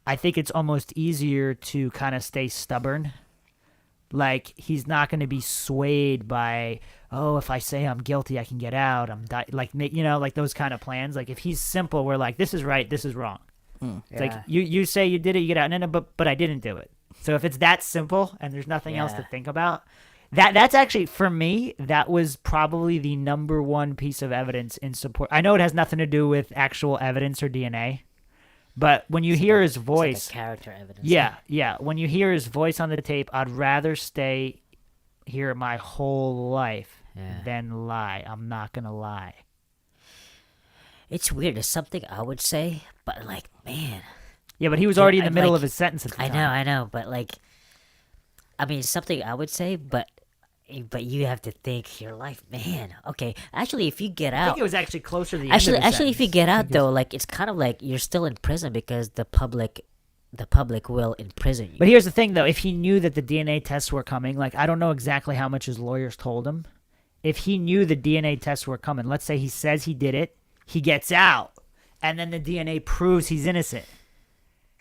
I think it's almost easier to kind of stay stubborn. Like, he's not going to be swayed by, oh, if I say I'm guilty, I can get out. Like those kind of plans. Like, if he's simple, we're like, this is right, this is wrong. It's like, you say you did it, you get out. No, but I didn't do it. So if it's that simple and there's nothing else to
Yeah.
think about, That's actually, for me, that was probably the number one piece of evidence in support. I know it has nothing to do with actual evidence or DNA, but when you hear his voice,
It's like a character evidence.
yeah, when you hear his voice on the tape, I'd rather stay here my whole life than lie. I'm not gonna lie.
It's weird. It's something I would say, but like, man.
Yeah, but he was already in the middle
like,
of his sentence at the time.
I know, but like, I mean, something I would say, but you have to think your life, man. Okay, actually, if you get
I
out,
think it was actually closer to the
actually,
end of his
if you
sentence.
get out though, like it's kind of like you're still in prison because the public will imprison you.
But here's the thing, though. If he knew that the DNA tests were coming, like, I don't know exactly how much his lawyers told him. If he knew the DNA tests were coming, let's say he says he did it, he gets out, and then the DNA proves he's innocent.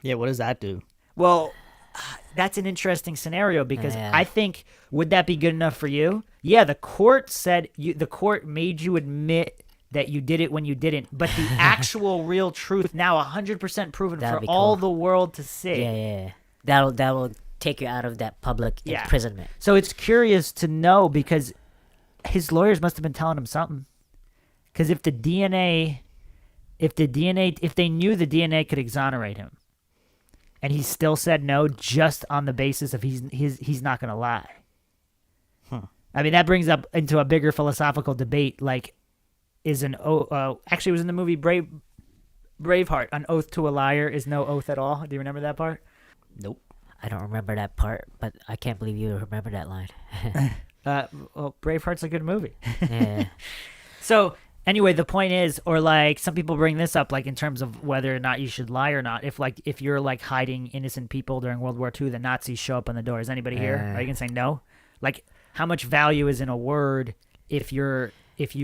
Yeah, what does that do?
Well, that's an interesting scenario because
Yeah.
I think, would that be good enough for you? Yeah, the court said the court made you admit that you did it when you didn't, but the actual real truth now 100% proven
That'd
for
be
all
cool.
the world to see.
Yeah. That'll take you out of that public
Yeah.
imprisonment.
So it's curious to know because his lawyers must have been telling him something. Because if they knew the DNA could exonerate him, and he still said no just on the basis of he's not going to lie. I mean, that brings up into a bigger philosophical debate, like, actually it was in the movie Braveheart, an oath to a liar is no oath at all. Do you remember that part?
Nope.
I don't remember that part, but I can't believe you remember that line.
Well, Braveheart's a good movie.
Yeah.
So anyway, the point is, or like some people bring this up, like in terms of whether or not you should lie or not. If you're like hiding innocent people during World War II, the Nazis show up on the door. Is anybody here? Are you gonna say no? Like, how much value is in a word if you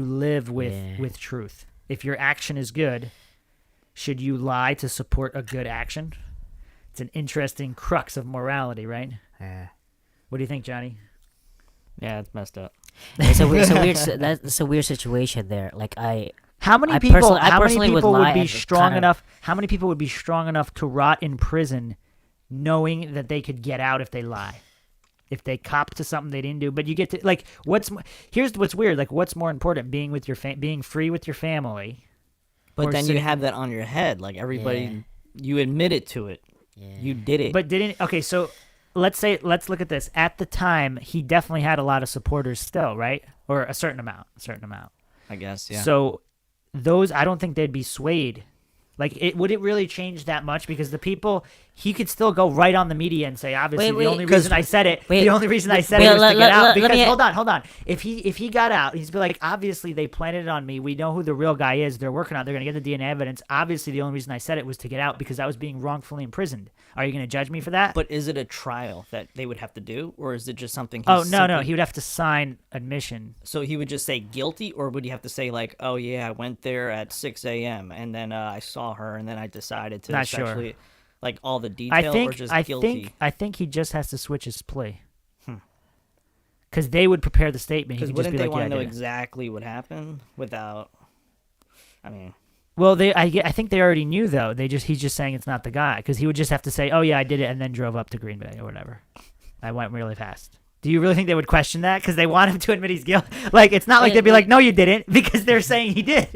live with truth? If your action is good, should you lie to support a good action? It's an interesting crux of morality, right?
Yeah.
What do you think, Johnny?
Yeah, it's messed up.
That's a weird situation there. Like
How many
I
people?
personally- I
How many
personally would
people would
lie
be
at the
strong
kind of-
enough? How many people would be strong enough to rot in prison, knowing that they could get out if they lie, if they cop to something they didn't do? But you get to like, here's what's weird. Like, what's more important, being with your being free with your family?
But
or
then you
sitting-
have that on your head. Like everybody, you admitted to it.
Yeah.
You did it.
But didn't okay? So let's look at this. At the time, he definitely had a lot of supporters still, right? Or a certain amount.
I guess, yeah.
So those, I don't think they'd be swayed. Like, would it really change that much? Because the people, he could still go right on the media and say, obviously,
Wait,
the only
'cause-
reason I said it,
wait,
the only reason I said
wait,
it was
let-
to get out.
let
Because
me-
hold on. If he got out, he's be like, obviously they planted it on me. We know who the real guy is. They're working on it. They're gonna get the DNA evidence. Obviously, the only reason I said it was to get out because I was being wrongfully imprisoned. Are you gonna judge me for that?
But is it a trial that they would have to do, or is it just something?
No, he would have to sign admission.
So he would just say guilty, or would he have to say like, "Oh yeah, I went there at 6 a.m. and then I saw her, and then I decided to
Not sure.
sexually, like all the detail, or just guilty?"
I think he just has to switch his plea. Because they would prepare the statement. He
Because
could just
wouldn't
be
they
like,
want
yeah,
to know
I did it.
exactly what happened without? I mean,
Well, I think they already knew though. He's just saying it's not the guy because he would just have to say, "Oh yeah, I did it," and then drove up to Green Bay or whatever. I went really fast. Do you really think they would question that because they want him to admit he's guilty? Like, it's not like they'd be like, "No, you didn't," because they're saying he did.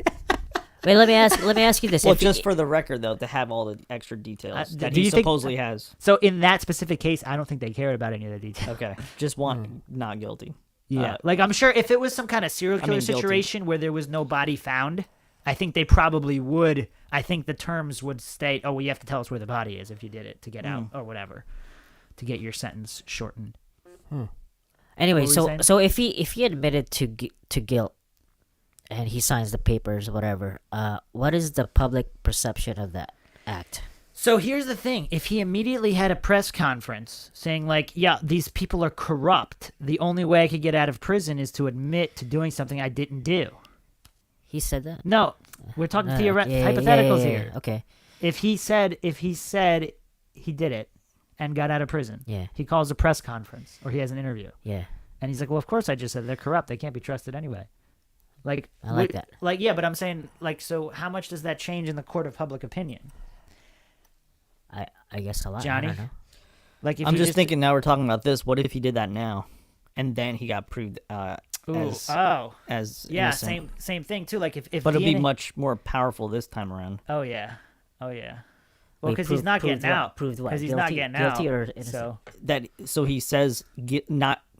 Wait, let me ask you this.
well,
If
just
you-
for the record though, to have all the extra details that
do
he
you think-
supposedly has.
So in that specific case, I don't think they cared about any of the details.
Okay, just one not guilty.
Yeah, like I'm sure if it was some kind of serial killer
guilty.
situation where there was no body found, I think they probably would. I think the terms would state, "Oh, well, you have to tell us where the body is if you did it to get out or whatever, to get your sentence shortened."
Anyway,
What were you saying?
so if he admitted to guilt, and he signs the papers, whatever, what is the public perception of that act?
So here's the thing. If he immediately had a press conference saying like, yeah, these people are corrupt. The only way I could get out of prison is to admit to doing something I didn't do.
He said that.
No, we're talking
Yeah,
hypotheticals
yeah,
here.
Okay.
If he said he did it and got out of prison,
Yeah.
he calls a press conference or he has an interview.
Yeah.
And he's like, well, of course I just said they're corrupt. They can't be trusted anyway. Like,
I like that.
Like, yeah, but I'm saying, like, so how much does that change in the court of public opinion?
I guess a lot.
Johnny?
I don't know.
Like, if
I'm
you
just thinking now we're talking about this. What if he did that now, and then he got proved
Ooh,
as
yeah,
innocent.
same thing too. Like if
But it'll be
DNA
much more powerful this time around.
Oh yeah. Well,
Wait,
because he's not
proved
getting
what?
out.
Proved what?
Because he's not
Guilty?
getting
Guilty
out.
or innocent?
So,
He says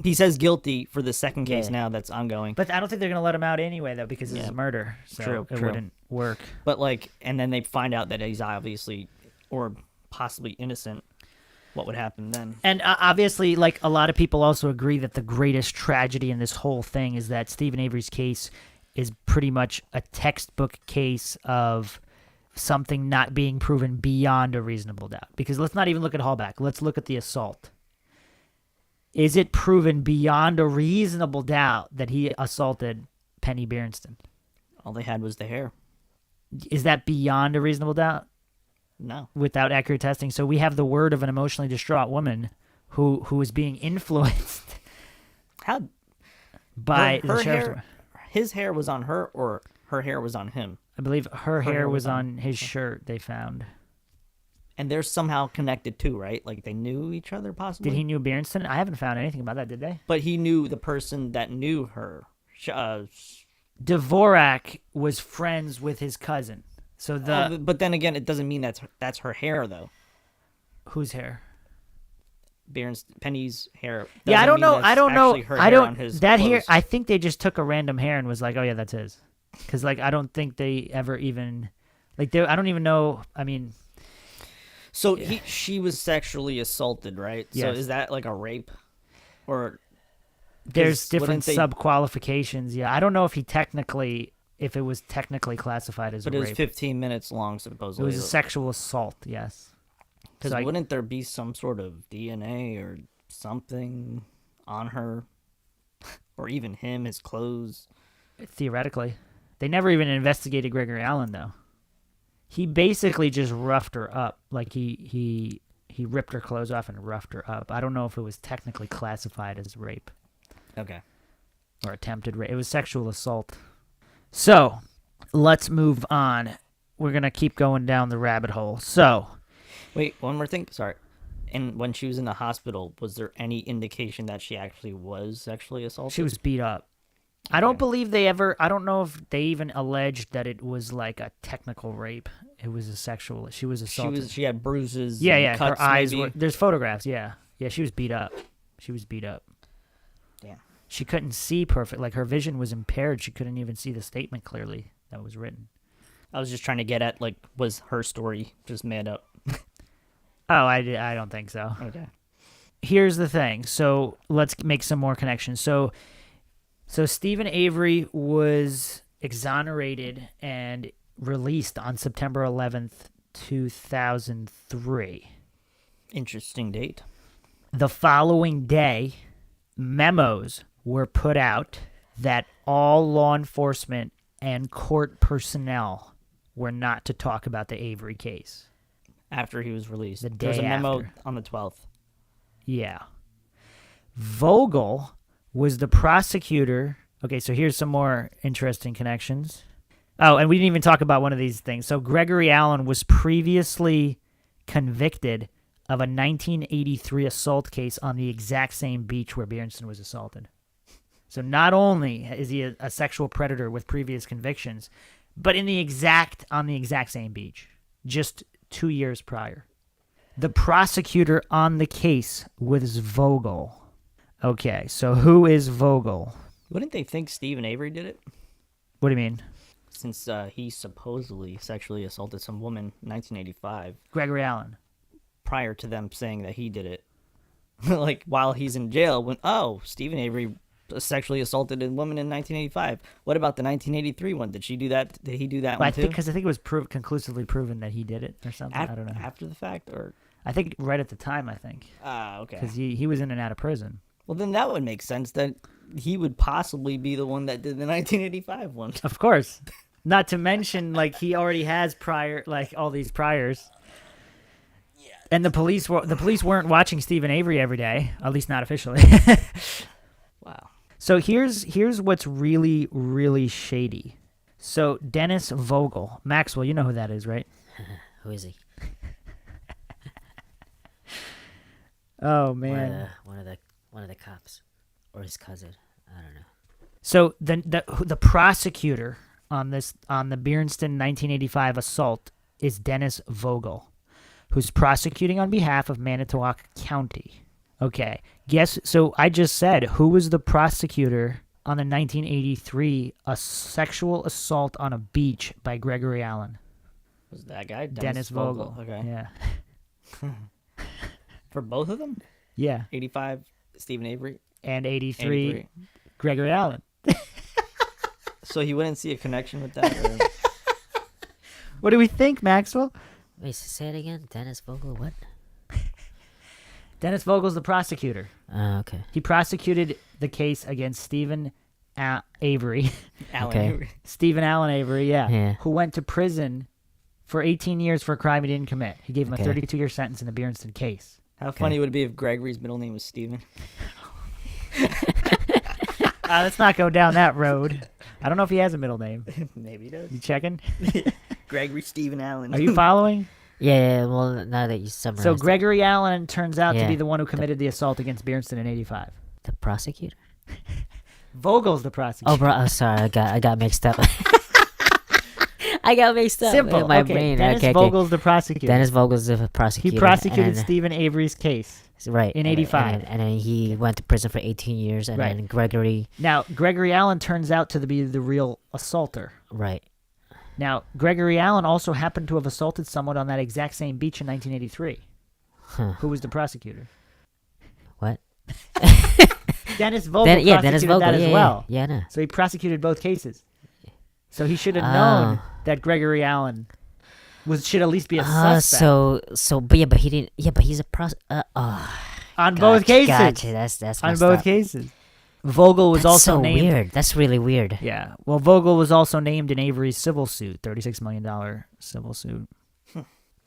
he says guilty for the second case
Yeah.
now that's ongoing.
but I don't think they're gonna let him out anyway though because it's a murder. So it
True.
wouldn't work.
But like, and then they find out that he's obviously or possibly innocent. What would happen then?
And obviously, like a lot of people also agree that the greatest tragedy in this whole thing is that Steven Avery's case is pretty much a textbook case of something not being proven beyond a reasonable doubt. Because let's not even look at Hallback. Let's look at the assault. Is it proven beyond a reasonable doubt that he assaulted Penny Beernsten?
All they had was the hair.
Is that beyond a reasonable doubt?
No.
Without accurate testing. So we have the word of an emotionally distraught woman who is being influenced
How
by
her
the sheriff's
hair? His hair was on her, or her hair was on him,
I believe her hair
hair
was
was
on his shirt they found.
and they're somehow connected too, right? Like they knew each other, possibly.
Did he knew Beernsten? I haven't found anything about that, did they?
But he knew the person that knew her.
Dvorak was friends with his cousin. So
But then again, it doesn't mean that's her hair though.
whose hair?
Penny's hair.
Yeah, I don't know. I don't know. I don't. That hair.
Clothes.
I think they just took a random hair and was like, "Oh yeah, that's his," because like I don't think they ever even like they. I don't even know. I mean,
So she was sexually assaulted, right? So
Yes.
is that like a rape, or
there's
'Cause
different
wouldn't they-
sub qualifications. Yeah, I don't know if it was technically classified as
but
a
it was
rape.
15 minutes long
It
supposedly.
was a sexual assault. Yes.
Because
So I-
wouldn't there be some sort of DNA or something on her, or even him, his clothes?
Theoretically. They never even investigated Gregory Allen, though. He basically just roughed her up. Like, he ripped her clothes off and roughed her up. I don't know if it was technically classified as rape
Okay.
or attempted rape. It was sexual assault. So, let's move on. We're going to keep going down the rabbit hole. So,
Wait, one more thing. Sorry. And when she was in the hospital, was there any indication that she actually was sexually assaulted?
she was beat up. I don't believe they ever... I don't know if they even alleged that it was like a technical rape. It was a sexual... She was assaulted.
She had bruises.
Yeah,
and
yeah.
Cuts,
Her eyes
maybe.
were. There's photographs. Yeah, yeah. She was beat up.
Damn.
She couldn't see perfect. Like her vision was impaired. She couldn't even see the statement clearly that was written.
I was just trying to get at like, was her story just made up?
Oh, I don't think so.
Okay.
Here's the thing. So let's make some more connections. So Steven Avery was exonerated and released on September 11th, 2003.
Interesting date.
The following day, memos were put out that all law enforcement and court personnel were not to talk about the Avery case.
After he was released.
The
There was a
day
memo
after.
on the 12th.
Yeah. Vogel was the prosecutor. Okay, so here's some more interesting connections. Oh, and we didn't even talk about one of these things. So Gregory Allen was previously convicted of a 1983 assault case on the exact same beach where Beernsten was assaulted. So not only is he a sexual predator with previous convictions, but on the exact same beach, just 2 years prior. The prosecutor on the case was Vogel. Okay, so who is Vogel?
Wouldn't they think Steven Avery did it?
What do you mean?
Since he supposedly sexually assaulted some woman in 1985,
Gregory Allen.
prior to them saying that he did it. Like, while he's in jail, Steven Avery sexually assaulted a woman in 1985. What about the 1983 one? Did he do that
Well,
one
I
too?
think because it was conclusively proven that he did it or something. I don't know.
After the fact, or
I think right at the time. I think
okay.
because he was in and out of prison.
Well, then that would make sense that he would possibly be the one that did the 1985 one.
Of course. Not to mention, like he already has all these priors. Yeah. And the police weren't watching Steven Avery every day, at least not officially.
Wow.
So here's what's really, really shady. So Dennis Vogel, Maxwell, you know who that is, right?
Who is he?
Oh man,
One of the cops. or his cousin. I don't know.
So the prosecutor on the Beernsten 1985 assault is Dennis Vogel, who's prosecuting on behalf of Manitowoc County. Okay, so I just said, who was the prosecutor on the 1983 a sexual assault on a beach by Gregory Allen?
Was that guy?
Dennis Vogel.
Okay.
Yeah.
For both of them?
Yeah.
85, Steven Avery.
And 83, Gregory Allen.
So he wouldn't see a connection with that? Or...
What do we think, Maxwell?
Wait, say it again. Dennis Vogel, what?
Dennis Vogel's the prosecutor.
Okay.
He prosecuted the case against Steven Avery.
Alan
Okay.
Avery.
Stephen Allen Avery,
Yeah.
who went to prison for 18 years for a crime he didn't commit. He gave him
Okay.
a 32-year sentence in the Beernsten case.
How funny would it be if Gregory's middle name was Steven?
Let's not go down that road. I don't know if he has a middle name.
Maybe he does.
You checking?
Gregory Steven Allen.
Are you following?
Yeah, well, now that you summarized
So
it.
Gregory Allen turns out to
Yeah.
be the one who committed the assault against Beernsten in 85.
The prosecutor?
Vogel's the prosecutor.
Oh, bro, oh, sorry, I got mixed up. I got mixed up
Simple.
in my
Okay,
brain.
Dennis
Okay.
Vogel's the prosecutor.
Dennis Vogel's the prosecutor.
He prosecuted
and then-
Stephen Avery's case.
right
in
and then-
85.
and then he went to prison for 18 years, and
Right.
then Gregory.
Now, Gregory Allen turns out to be the real assaulter.
Right.
Now, Gregory Allen also happened to have assaulted someone on that exact same beach in 1983.
Huh.
Who was the prosecutor?
What?
Dennis Vogel
Dennis
prosecuted
Vogel.
that
yeah,
as well.
Yeah, no.
So he prosecuted both cases. So he should have known that Gregory Allen should at least be a suspect.
But he didn't. Yeah, but he's a
on both cases.
Gotcha. That's
On
messed
both
up.
cases. Vogel was
That's
also
so
named.
weird. That's really weird.
Yeah. Well, Vogel was also named in Avery's civil suit, $36 million civil suit.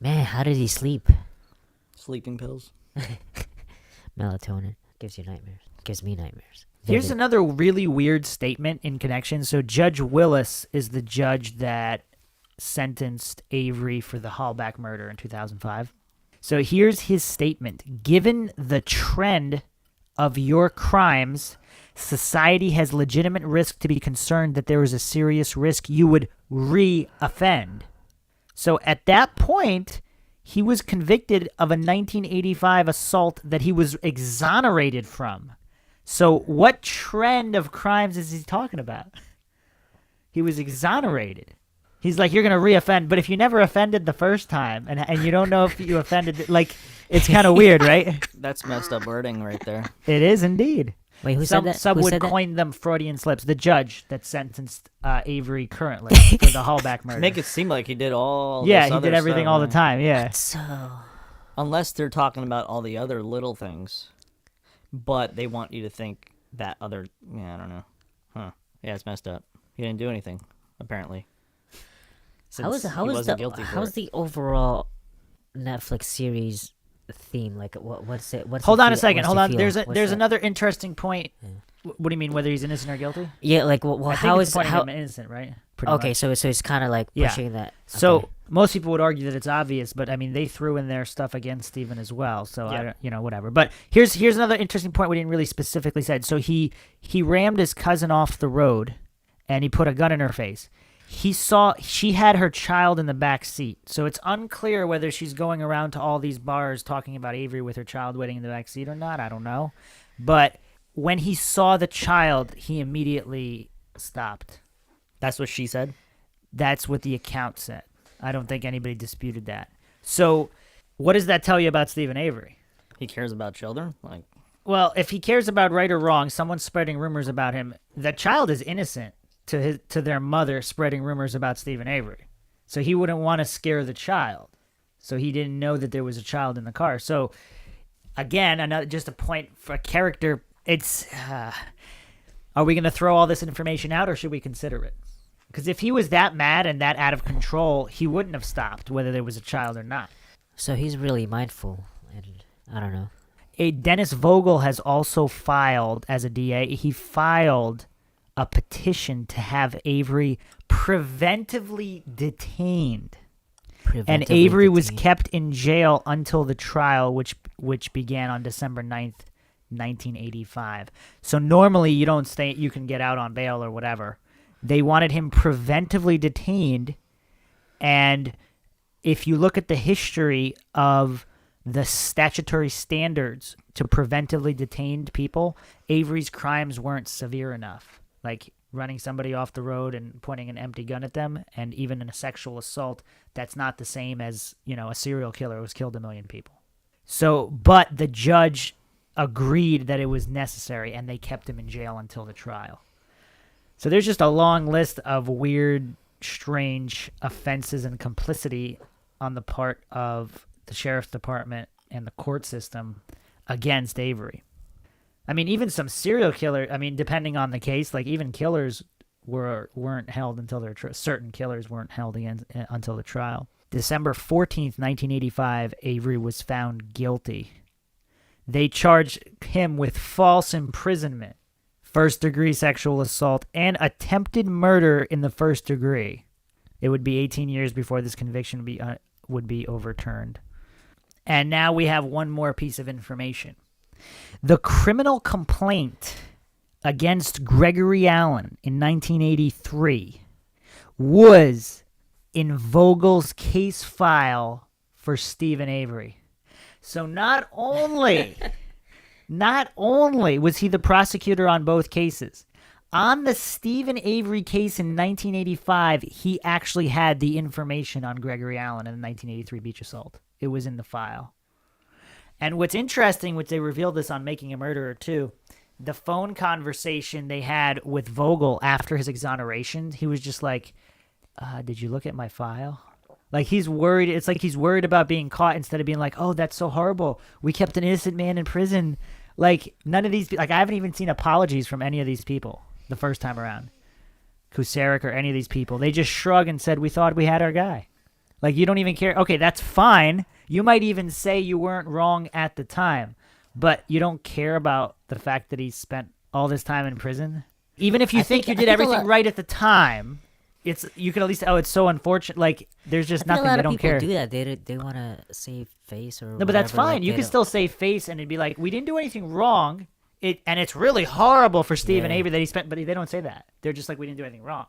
Man, how did he sleep?
Sleeping pills.
Melatonin gives you nightmares. Gives me nightmares.
Here's
Vivid.
another really weird statement in connection. So Judge Willis is the judge that sentenced Avery for the Hallback murder in 2005. So here's his statement. Given the trend of your crimes, society has legitimate risk to be concerned that there is a serious risk you would re-offend. So at that point, he was convicted of a 1985 assault that he was exonerated from. So what trend of crimes is he talking about? He was exonerated. He's like, you're going to re-offend, but if you never offended the first time and you don't know if you offended, like, it's kind of weird, right?
That's messed up wording right there.
It is indeed.
Wait, who
Some
said that?
some
Who
would
said that?
coin them Freudian slips. The judge that sentenced Avery currently for the Hallback murder.
Make it seem like he did all
yeah,
this
he
other
did everything
stuff,
all the
man.
time, yeah.
So
Unless they're talking about all the other little things. But they want you to think that other... Yeah, I don't know. Huh. Yeah, it's messed up. He didn't do anything, apparently. Since he wasn't guilty for
how's
it.
the overall Netflix series theme? Like, what's it? What's
Hold
it
on a
feel-
second.
what's
Hold
it
on.
feel?
There's
What's
there's
that?
another interesting point. What do you mean, whether he's innocent or guilty?
Yeah, like well,
I
how
think
is
it's pointing
how?
him innocent, right? Pretty
Okay,
much.
so it's kind of like
Yeah.
pushing that.
So
okay.
most people would argue that it's obvious, but I mean they threw in their stuff against Stephen as well. So I
Yeah.
don't, whatever. But here's another interesting point we didn't really specifically said. So he rammed his cousin off the road, and he put a gun in her face. She had her child in the back seat, so it's unclear whether she's going around to all these bars talking about Avery with her child waiting in the back seat or not. I don't know, but when he saw the child, he immediately stopped.
That's what she said?
That's what the account said. I don't think anybody disputed that. So what does that tell you about Stephen Avery?
He cares about children? Like,
Well, if he cares about right or wrong, someone's spreading rumors about him. The child is innocent to their mother spreading rumors about Stephen Avery. So he wouldn't want to scare the child. So he didn't know that there was a child in the car. So again, another just a point for a character. It's are we going to throw all this information out or should we consider it? Because if he was that mad and that out of control, he wouldn't have stopped whether there was a child or not.
So he's really mindful, and I don't know.
Dennis Vogel has also filed, as a DA, he filed a petition to have Avery preventively detained. And
Preventively
Avery was
detained.
kept in jail until the trial, which began on December 9th, 1985. So normally you don't stay, you can get out on bail or whatever. They wanted him preventively detained, and if you look at the history of the statutory standards to preventively detained people, Avery's crimes weren't severe enough. Like running somebody off the road and pointing an empty gun at them, and even in a sexual assault, that's not the same as, a serial killer who's killed 1 million people. So, but the judge agreed that it was necessary, and they kept him in jail until the trial. So there's just a long list of weird, strange offenses and complicity on the part of the sheriff's department and the court system against Avery. I mean, even some serial killer, depending on the case, like even killers weren't held until their certain killers weren't held until the trial. December 14th, 1985, Avery was found guilty. They charged him with false imprisonment, first-degree sexual assault, and attempted murder in the first degree. It would be 18 years before this conviction would be overturned. And now we have one more piece of information. The criminal complaint against Gregory Allen in 1983 was in Vogel's case file for Steven Avery. So not only was he the prosecutor on both cases, on the Steven Avery case in 1985, he actually had the information on Gregory Allen in the 1983 beach assault. It was in the file. And what's interesting, which they revealed this on Making a Murderer too, the phone conversation they had with Vogel after his exoneration, he was just like, did you look at my file? Like he's worried. It's like he's worried about being caught instead of being like, oh, that's so horrible. We kept an innocent man in prison. Like none of these, like I haven't even seen apologies from any of these people the first time around. Kucerik or any of these people. They just shrug and said, we thought we had our guy. Like you don't even care. Okay, that's fine. You might even say you weren't wrong at the time, but you don't care about the fact that he spent all this time in prison. Even if you think you did everything right at the time, you can at least, it's so unfortunate. Like there's just nothing. They don't care.
A lot of people do that. They want to save face or
no, but that's fine.
Like
you can still save face and it'd be like, we didn't do anything wrong. And it's really horrible for Steven Avery that he spent, but they don't say that. They're just like, we didn't do anything wrong.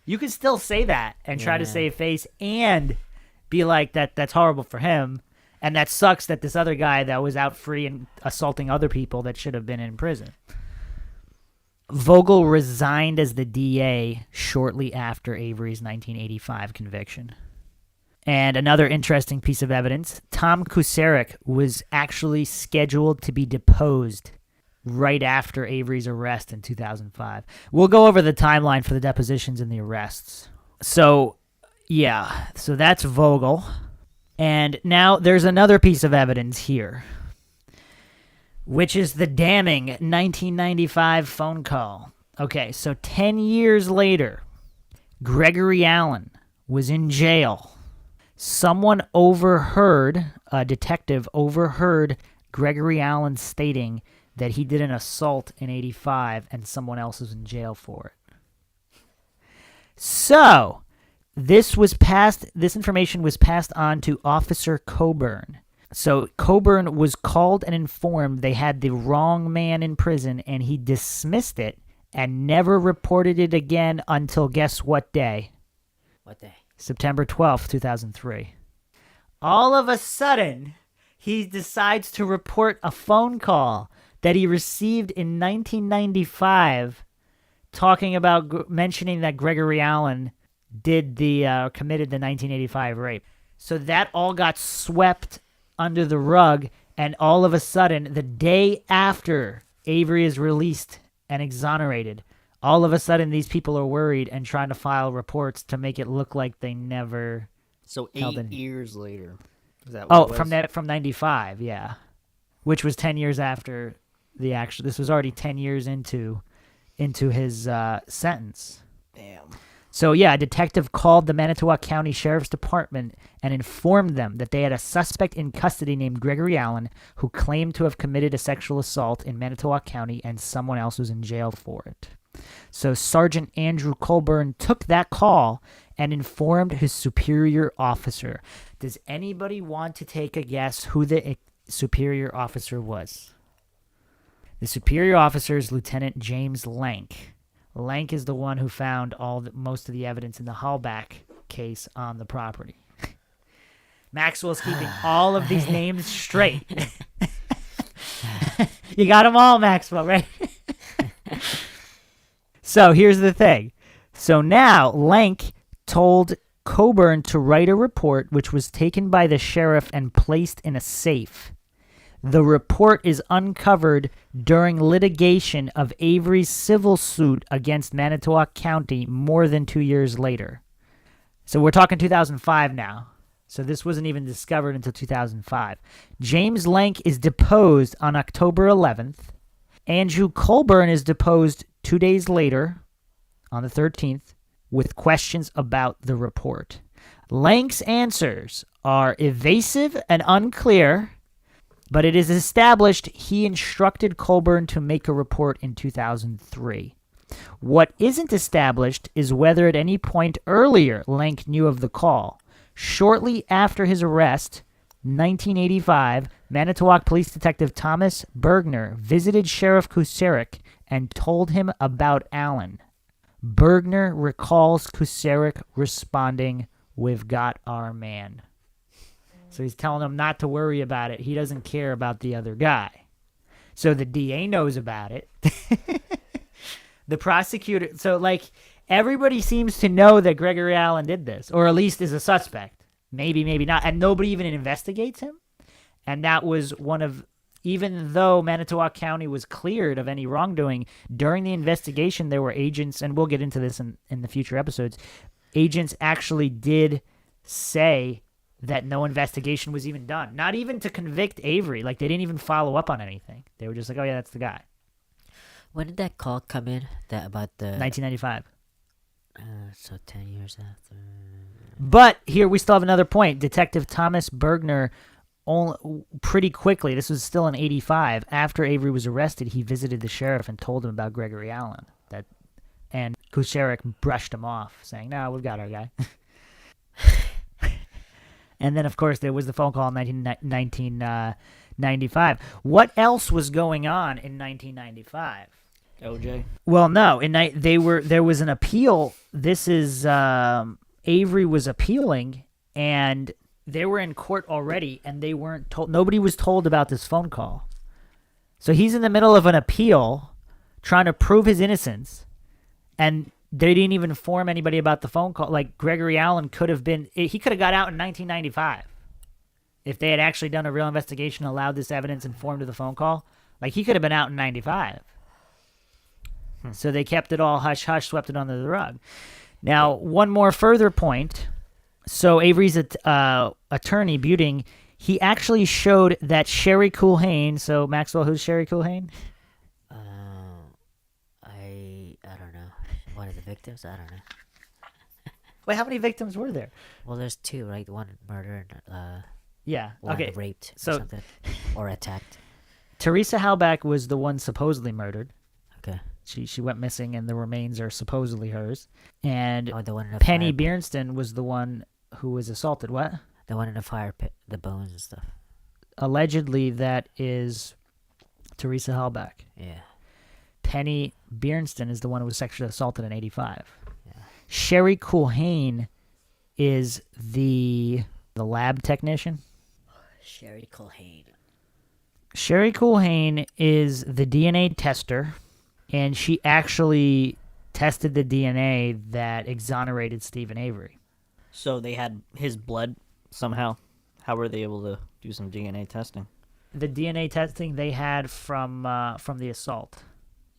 You can still say that and try to save face and be like that's horrible for him, and that sucks that this other guy that was out free and assaulting other people that should have been in prison. Vogel resigned as the DA shortly after Avery's 1985 conviction. And another interesting piece of evidence, Tom Kucerik was actually scheduled to be deposed right after Avery's arrest in 2005. We'll go over the timeline for the depositions and the arrests. So that's Vogel. And now there's another piece of evidence here, which is the damning 1995 phone call. Okay, so 10 years later, Gregory Allen was in jail. Someone a detective overheard Gregory Allen stating that he did an assault in 85 and someone else was in jail for it. So, this information was passed on to Officer Coburn. So Coburn was called and informed they had the wrong man in prison, and he dismissed it and never reported it again until guess what day?
What day?
September 12th, 2003. All of a sudden, he decides to report a phone call that he received in 1995 mentioning that Gregory Allen committed the 1985 rape. So that all got swept under the rug, and all of a sudden, the day after Avery is released and exonerated, all of a sudden these people are worried and trying to file reports to make it look like they never.
So 8 years later. Is that
Oh,
what it was?
from 95, yeah, which was 10 years after the actual. This was already 10 years into his sentence.
Damn.
So yeah, a detective called the Manitowoc County Sheriff's Department and informed them that they had a suspect in custody named Gregory Allen who claimed to have committed a sexual assault in Manitowoc County, and someone else was in jail for it. So Sergeant Andrew Colburn took that call and informed his superior officer. Does anybody want to take a guess who the superior officer was? The superior officer is Lieutenant James Lank. Lank is the one who found most of the evidence in the Hallback case on the property. Maxwell's keeping all of these names straight. You got them all, Maxwell, right? So here's the thing. So now Lank told Coburn to write a report which was taken by the sheriff and placed in a safe. The report is uncovered during litigation of Avery's civil suit against Manitowoc County more than 2 years later. So we're talking 2005 now. So this wasn't even discovered until 2005. James Lank is deposed on October 11th. Andrew Colburn is deposed 2 days later, on the 13th, with questions about the report. Lank's answers are evasive and unclear, but it is established he instructed Colburn to make a report in 2003. What isn't established is whether at any point earlier Lank knew of the call. Shortly after his arrest, 1985, Manitowoc Police Detective Thomas Bergner visited Sheriff Kucerik and told him about Allen. Bergner recalls Kucerik responding, "We've got our man." So he's telling him not to worry about it. He doesn't care about the other guy. So the DA knows about it. The prosecutor, so like everybody seems to know that Gregory Allen did this, or at least is a suspect. Maybe, maybe not. And nobody even investigates him. And that was one of, even though Manitowoc County was cleared of any wrongdoing, during the investigation there were agents, and we'll get into this in the future episodes, agents actually did say that no investigation was even done. Not even to convict Avery. Like, they didn't even follow up on anything. They were just like, oh yeah, that's the guy.
When did that call come in? That about the
1995.
So 10 years after.
But here we still have another point. Detective Thomas Bergner, pretty quickly, this was still in 85, after Avery was arrested, he visited the sheriff and told him about Gregory Allen. And Kucerik brushed him off, saying, no, we've got our guy. And then, of course, there was the phone call in 1995. What else was going on in 1995?
OJ.
Well, no. There was an appeal. This is Avery was appealing, and they were in court already, and they weren't told. Nobody was told about this phone call. So he's in the middle of an appeal, trying to prove his innocence, and they didn't even inform anybody about the phone call. Like, Gregory Allen could have got out in 1995 if they had actually done a real investigation, allowed this evidence, informed of the phone call. Like, he could have been out in 95. So they kept it all hush-hush, swept it under the rug. Now, one more further point. So Avery's attorney, Buting, he actually showed that Sherry Culhane. So, Maxwell, who's Sherry Culhane?
I don't know. One of the victims? I don't know.
Wait, how many victims were there?
Well, there's two, right? One murdered and
Yeah.
one
Okay.
raped or
So
something. Or attacked.
Teresa Halbach was the one supposedly murdered.
Okay.
She went missing, and the remains are supposedly hers. And
Oh, the one in the
Penny
fire pit.
Beernsten was the one who was assaulted. What?
The one in the fire pit, the bones and stuff.
Allegedly, that is Teresa Halbach.
Yeah.
Penny Beernsten is the one who was sexually assaulted in 85.
Yeah.
Sherry Culhane is the lab technician.
Sherry Culhane.
Sherry Culhane is the DNA tester, and she actually tested the DNA that exonerated Steven Avery.
So they had his blood somehow. How were they able to do some DNA testing?
The DNA testing they had from the assault.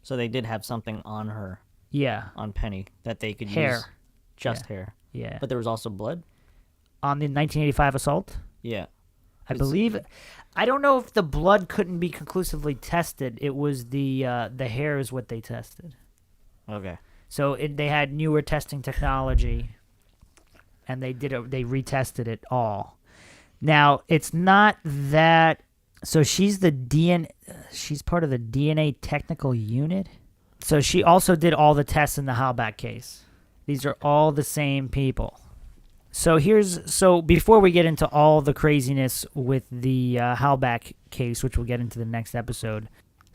So they did have something on her,
Yeah.
on Penny, that they could
Hair.
use. Just hair.
Yeah.
But there was also blood?
On the 1985 assault,
Yeah.
I believe. I don't know if the blood couldn't be conclusively tested. It was the hair is what they tested.
Okay.
So they had newer testing technology, and they retested it all. Now, it's not that. So she's she's part of the DNA technical unit. So she also did all the tests in the Halbach case. These are all the same people. So before we get into all the craziness with the Halbach case, which we'll get into the next episode.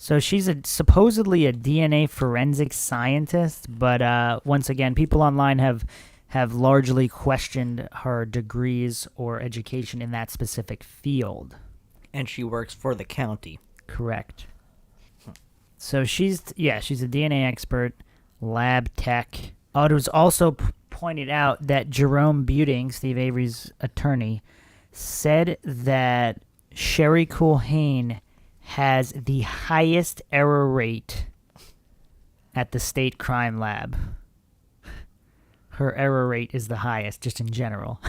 So she's supposedly a DNA forensic scientist, but once again, people online have largely questioned her degrees or education in that specific field.
And she works for the county.
Correct. So she's a DNA expert, lab tech. Oh, it was also pointed out that Jerome Buting, Steve Avery's attorney, said that Sherry Culhane has the highest error rate at the state crime lab. Her error rate is the highest, just in general.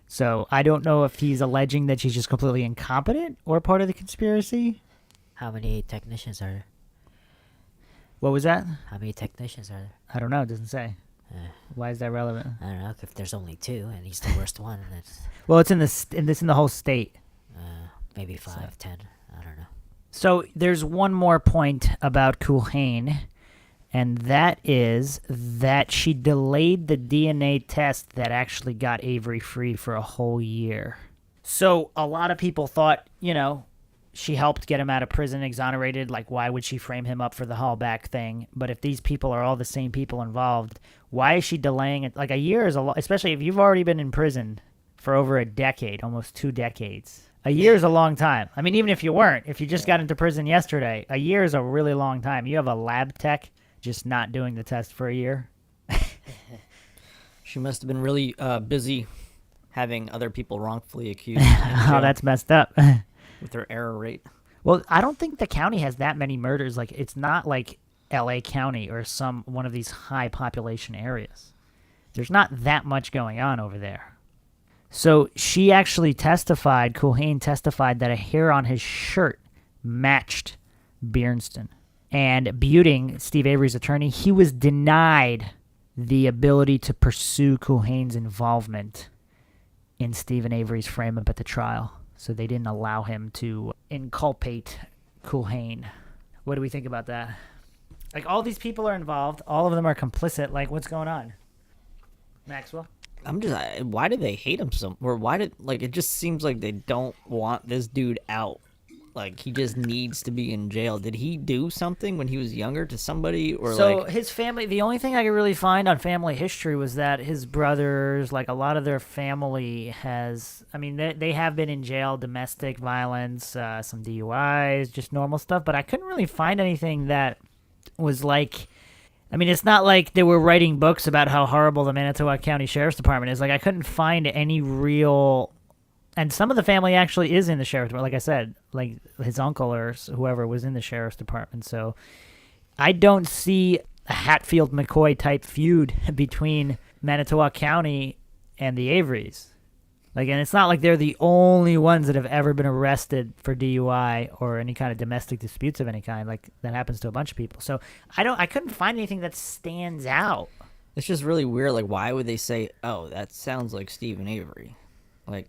So I don't know if he's alleging that she's just completely incompetent or part of the conspiracy.
How many technicians are there?
What was that?
How many technicians are there?
I don't know. It doesn't say. Why is that relevant?
I don't know. If there's only 2 and he's the worst one, that's
Well, it's in the whole state.
maybe 5, 10. I don't know.
So there's one more point about Culhane, and that is that she delayed the DNA test that actually got Avery free for a whole year. So a lot of people thought, she helped get him out of prison, exonerated. Like, why would she frame him up for the Hallback thing? But if these people are all the same people involved, why is she delaying it? Like, a year is a lot, especially if you've already been in prison for over a decade, almost 2 decades. A year is a long time. I mean, even if you weren't, if you just got into prison yesterday, a year is a really long time. You have a lab tech just not doing the test for a year.
She must have been really busy having other people wrongfully accused.
Oh, that's messed up.
With her error rate.
Well, I don't think the county has that many murders. Like, it's not like L.A. County or one of these high population areas. There's not that much going on over there. So she actually Culhane testified that a hair on his shirt matched Beernsten. And Buting, Steve Avery's attorney, he was denied the ability to pursue Culhane's involvement in Steven Avery's frame-up at the trial. So they didn't allow him to inculpate Culhane. What do we think about that? Like, all these people are involved. All of them are complicit. Like, what's going on? Maxwell?
Why do they hate him so? Or it just seems like they don't want this dude out. Like, he just needs to be in jail. Did he do something when he was younger to somebody? Or
his family, the only thing I could really find on family history was that his brothers, like, a lot of their family they have been in jail, domestic violence, some DUIs, just normal stuff. But I couldn't really find anything that was like, it's not like they were writing books about how horrible the Manitowoc County Sheriff's Department is. Like, I couldn't find any real... And some of the family actually is in the sheriff's department. Like I said, like his uncle or whoever was in the sheriff's department. So I don't see a Hatfield-McCoy type feud between Manitowoc County and the Averys. Like, and it's not like they're the only ones that have ever been arrested for DUI or any kind of domestic disputes of any kind. Like, that happens to a bunch of people. So I couldn't find anything that stands out.
It's just really weird. Like, why would they say, "Oh, that sounds like Steven Avery"? Like.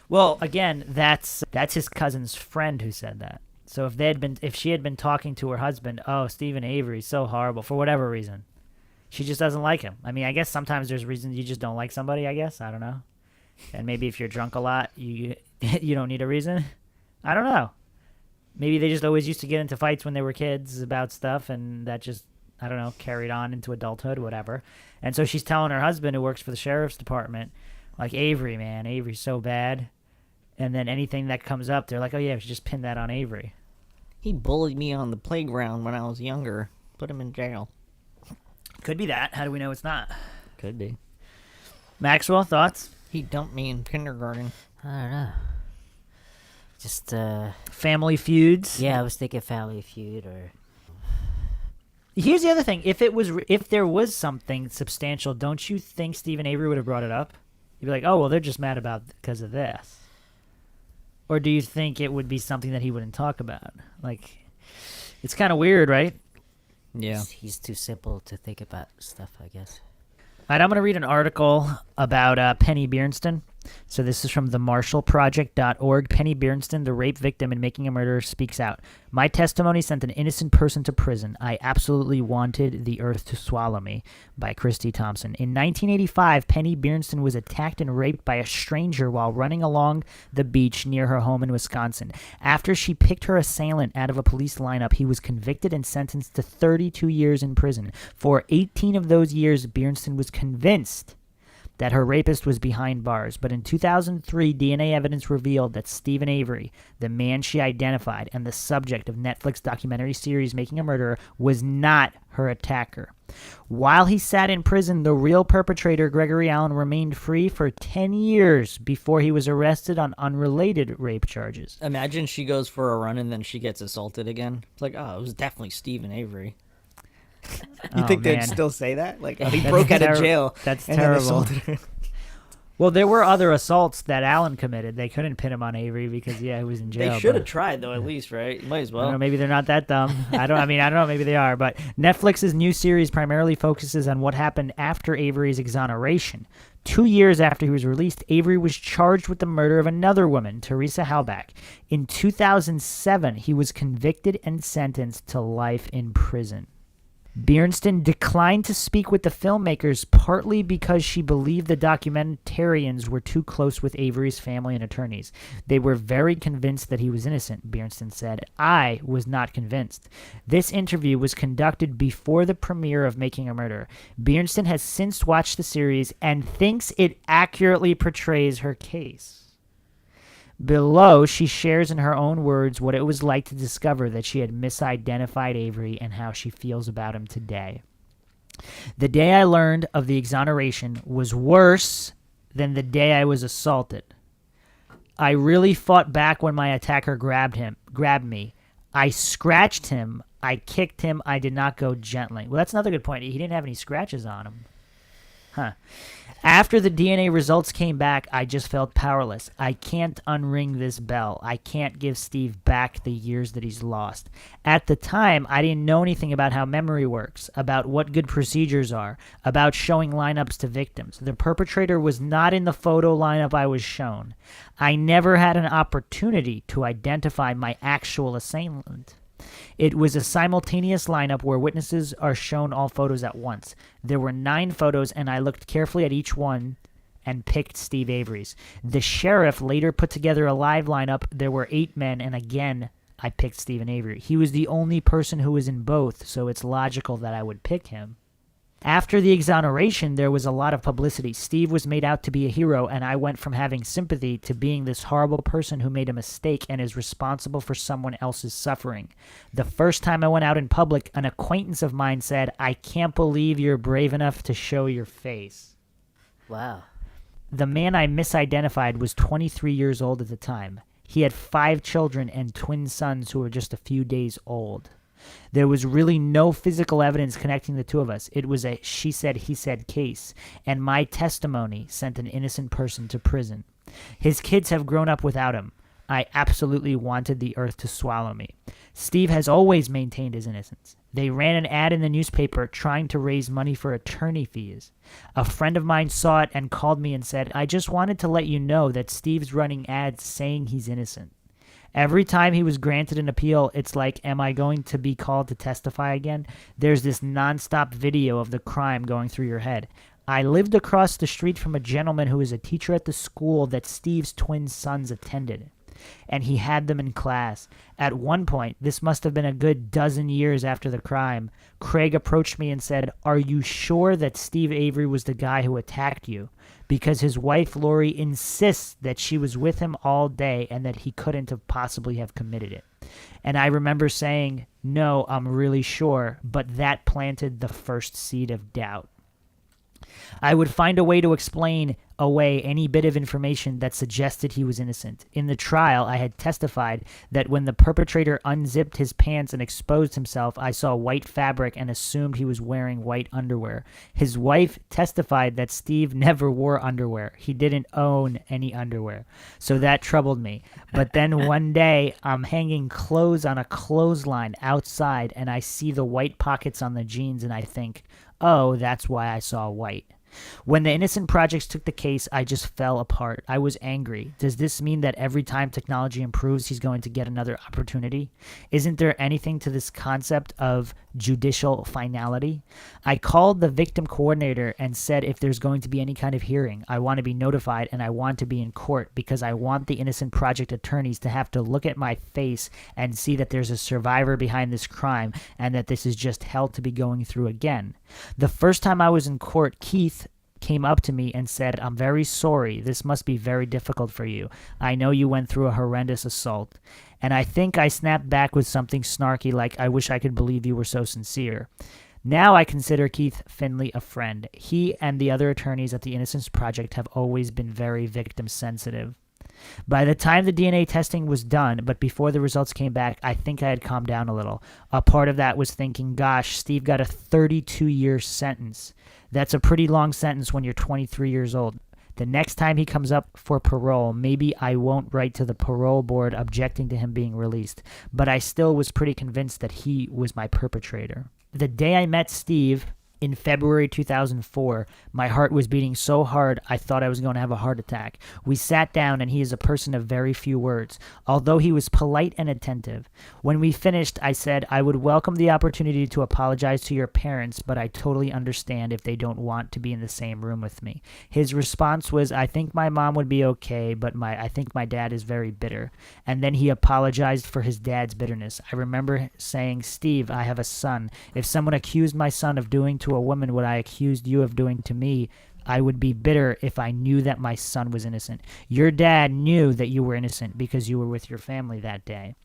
Well, again, that's his cousin's friend who said that. So if she had been talking to her husband, "Oh, Steven Avery's so horrible," for whatever reason, she just doesn't like him. I mean, I guess sometimes there's reasons you just don't like somebody, I guess. I don't know. And maybe if you're drunk a lot, you don't need a reason. I don't know. Maybe they just always used to get into fights when they were kids about stuff, and that just, I don't know, carried on into adulthood, whatever. And so she's telling her husband, who works for the sheriff's department, like, "Avery, man, Avery's so bad." And then anything that comes up, they're like, "Oh, yeah, we should just pin that on Avery."
He bullied me on the playground when I was younger. Put him in jail.
Could be that. How do we know it's not?
Could be.
Maxwell, thoughts?
He dumped me in kindergarten.
I don't know. Just,
Family feuds?
yeah, I was thinking Family Feud or...
Here's the other thing. If there was something substantial, don't you think Steven Avery would have brought it up? You'd be like, "Oh, well, they're just mad because of this." Or do you think it would be something that he wouldn't talk about? Like, it's kind of weird, right?
Yeah.
He's too simple to think about stuff, I guess.
All right, I'm going to read an article about Penny Beernsten. So this is from themarshallproject.org. Penny Beernsten, the rape victim in Making a Murderer, speaks out. My testimony sent an innocent person to prison. I absolutely wanted the earth to swallow me. By Christy Thompson. In 1985, Penny Beernsten was attacked and raped by a stranger while running along the beach near her home in Wisconsin. After she picked her assailant out of a police lineup, he was convicted and sentenced to 32 years in prison. For 18 of those years, Beernsten was convinced that her rapist was behind bars. But in 2003, DNA evidence revealed that Steven Avery, the man she identified and the subject of Netflix documentary series Making a Murderer, was not her attacker. While he sat in prison, the real perpetrator, Gregory Allen, remained free for 10 years before he was arrested on unrelated rape charges.
Imagine she goes for a run and then she gets assaulted again. It's like, oh, it was definitely Steven Avery. You think they'd still say that? Like, oh, he broke out of jail.
That's
and
terrible.
Then assaulted her.
Well, there were other assaults that Allen committed. They couldn't pin him on Avery because, he was in jail.
They should have tried, though, at least, right? You might as
I
well.
don't know, maybe they're not that dumb. I don't know. Maybe they are. But Netflix's new series primarily focuses on what happened after Avery's exoneration. 2 years after he was released, Avery was charged with the murder of another woman, Teresa Halbach. In 2007, he was convicted and sentenced to life in prison. Beernsten declined to speak with the filmmakers partly because she believed the documentarians were too close with Avery's family and attorneys. They were very convinced that he was innocent, Beernsten said. I was not convinced. This interview was conducted before the premiere of Making a Murderer. Beernsten has since watched the series and thinks it accurately portrays her case. Below, she shares in her own words what it was like to discover that she had misidentified Avery and how she feels about him today. The day I learned of the exoneration was worse than the day I was assaulted. I really fought back when my attacker grabbed me. I scratched him. I kicked him. I did not go gently. Well, that's another good point. He didn't have any scratches on him. Huh. After the DNA results came back, I just felt powerless. I can't unring this bell. I can't give Steve back the years that he's lost. At the time, I didn't know anything about how memory works, about what good procedures are, about showing lineups to victims. The perpetrator was not in the photo lineup I was shown. I never had an opportunity to identify my actual assailant. It was a simultaneous lineup where witnesses are shown all photos at once. There were 9 photos, and I looked carefully at each one and picked Steve Avery's. The sheriff later put together a live lineup. There were 8 men, and again, I picked Steven Avery. He was the only person who was in both, so it's logical that I would pick him. After the exoneration, there was a lot of publicity. Steve was made out to be a hero, and I went from having sympathy to being this horrible person who made a mistake and is responsible for someone else's suffering. The first time I went out in public, an acquaintance of mine said, "I can't believe you're brave enough to show your face."
Wow.
The man I misidentified was 23 years old at the time. He had 5 children and twin sons who were just a few days old. There was really no physical evidence connecting the two of us. It was a she said, he said case, and my testimony sent an innocent person to prison. His kids have grown up without him. I absolutely wanted the earth to swallow me. Steve has always maintained his innocence. They ran an ad in the newspaper trying to raise money for attorney fees. A friend of mine saw it and called me and said, "I just wanted to let you know that Steve's running ads saying he's innocent." Every time he was granted an appeal, it's like, am I going to be called to testify again? There's this nonstop video of the crime going through your head. I lived across the street from a gentleman who was a teacher at the school that Steve's twin sons attended, and he had them in class. At one point, this must have been a good dozen years after the crime, Craig approached me and said, "Are you sure that Steve Avery was the guy who attacked you? Because his wife, Lori, insists that she was with him all day and that he couldn't have possibly have committed it." And I remember saying, "No, I'm really sure," but that planted the first seed of doubt. I would find a way to explain away any bit of information that suggested he was innocent. In the trial, I had testified that when the perpetrator unzipped his pants and exposed himself, I saw white fabric and assumed he was wearing white underwear. His wife testified that Steve never wore underwear. He didn't own any underwear. So that troubled me. But then one day, I'm hanging clothes on a clothesline outside, and I see the white pockets on the jeans, and I think, oh, that's why I saw white. When the Innocent Projects took the case, I just fell apart. I was angry. Does this mean that every time technology improves, he's going to get another opportunity? Isn't there anything to this concept of judicial finality? I called the victim coordinator and said if there's going to be any kind of hearing, I want to be notified and I want to be in court because I want the Innocent Project attorneys to have to look at my face and see that there's a survivor behind this crime and that this is just hell to be going through again. The first time I was in court, Keith came up to me and said, I'm very sorry. This must be very difficult for you. I know you went through a horrendous assault. And I think I snapped back with something snarky like, I wish I could believe you were so sincere. Now I consider Keith Finley a friend. He and the other attorneys at the Innocence Project have always been very victim sensitive. By the time the DNA testing was done, but before the results came back, I think I had calmed down a little. A part of that was thinking, gosh, Steve got a 32-year sentence. That's a pretty long sentence when you're 23 years old. The next time he comes up for parole, maybe I won't write to the parole board objecting to him being released, but I still was pretty convinced that he was my perpetrator. The day I met Steve, in February 2004, my heart was beating so hard I thought I was going to have a heart attack. We sat down and he is a person of very few words, although he was polite and attentive. When we finished, I said, I would welcome the opportunity to apologize to your parents, but I totally understand if they don't want to be in the same room with me. His response was, I think my mom would be okay, but I think my dad is very bitter. And then he apologized for his dad's bitterness. I remember saying, Steve, I have a son. If someone accused my son of doing to a woman what I accused you of doing to me, I would be bitter if I knew that my son was innocent. Your dad knew that you were innocent because you were with your family that day.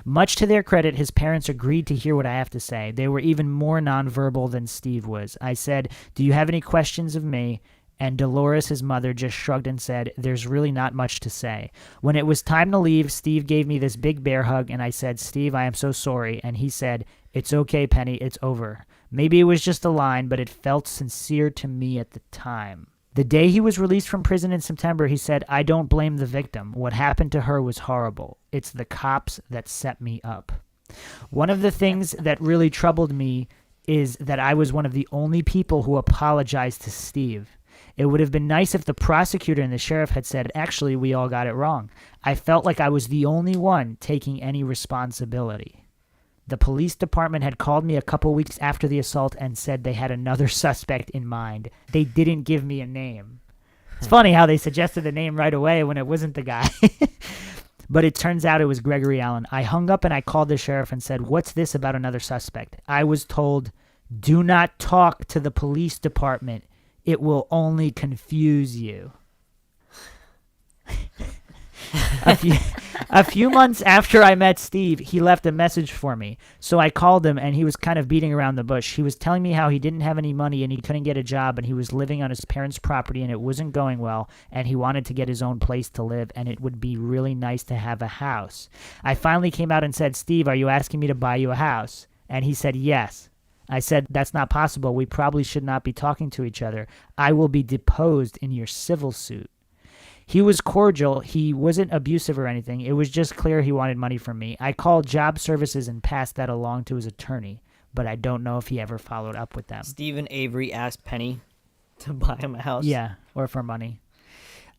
Much to their credit, his parents agreed to hear what I have to say. They were even more nonverbal than Steve was. I said, do you have any questions of me? And Dolores, his mother, just shrugged and said, there's really not much to say. When it was time to leave, Steve gave me this big bear hug, and I said, Steve, I am so sorry. And he said, it's okay, Penny, it's over. Maybe it was just a line, but it felt sincere to me at the time. The day he was released from prison in September, he said, I don't blame the victim. What happened to her was horrible. It's the cops that set me up. One of the things that really troubled me is that I was one of the only people who apologized to Steve. It would have been nice if the prosecutor and the sheriff had said, actually, we all got it wrong. I felt like I was the only one taking any responsibility. The police department had called me a couple weeks after the assault and said they had another suspect in mind. They didn't give me a name. It's funny how they suggested a name right away when it wasn't the guy. But it turns out it was Gregory Allen. I hung up and I called the sheriff and said, what's this about another suspect? I was told, do not talk to the police department. It will only confuse you. A few months after I met Steve, he left a message for me. So I called him, and he was kind of beating around the bush. He was telling me how he didn't have any money and he couldn't get a job, and he was living on his parents' property and it wasn't going well, and he wanted to get his own place to live, and it would be really nice to have a house. I finally came out and said, Steve, are you asking me to buy you a house? And he said, yes. I said, that's not possible. We probably should not be talking to each other. I will be deposed in your civil suit. He was cordial. He wasn't abusive or anything. It was just clear he wanted money from me. I called job services and passed that along to his attorney, but I don't know if he ever followed up with them.
Steven Avery asked Penny to buy him a house.
Yeah, or for money.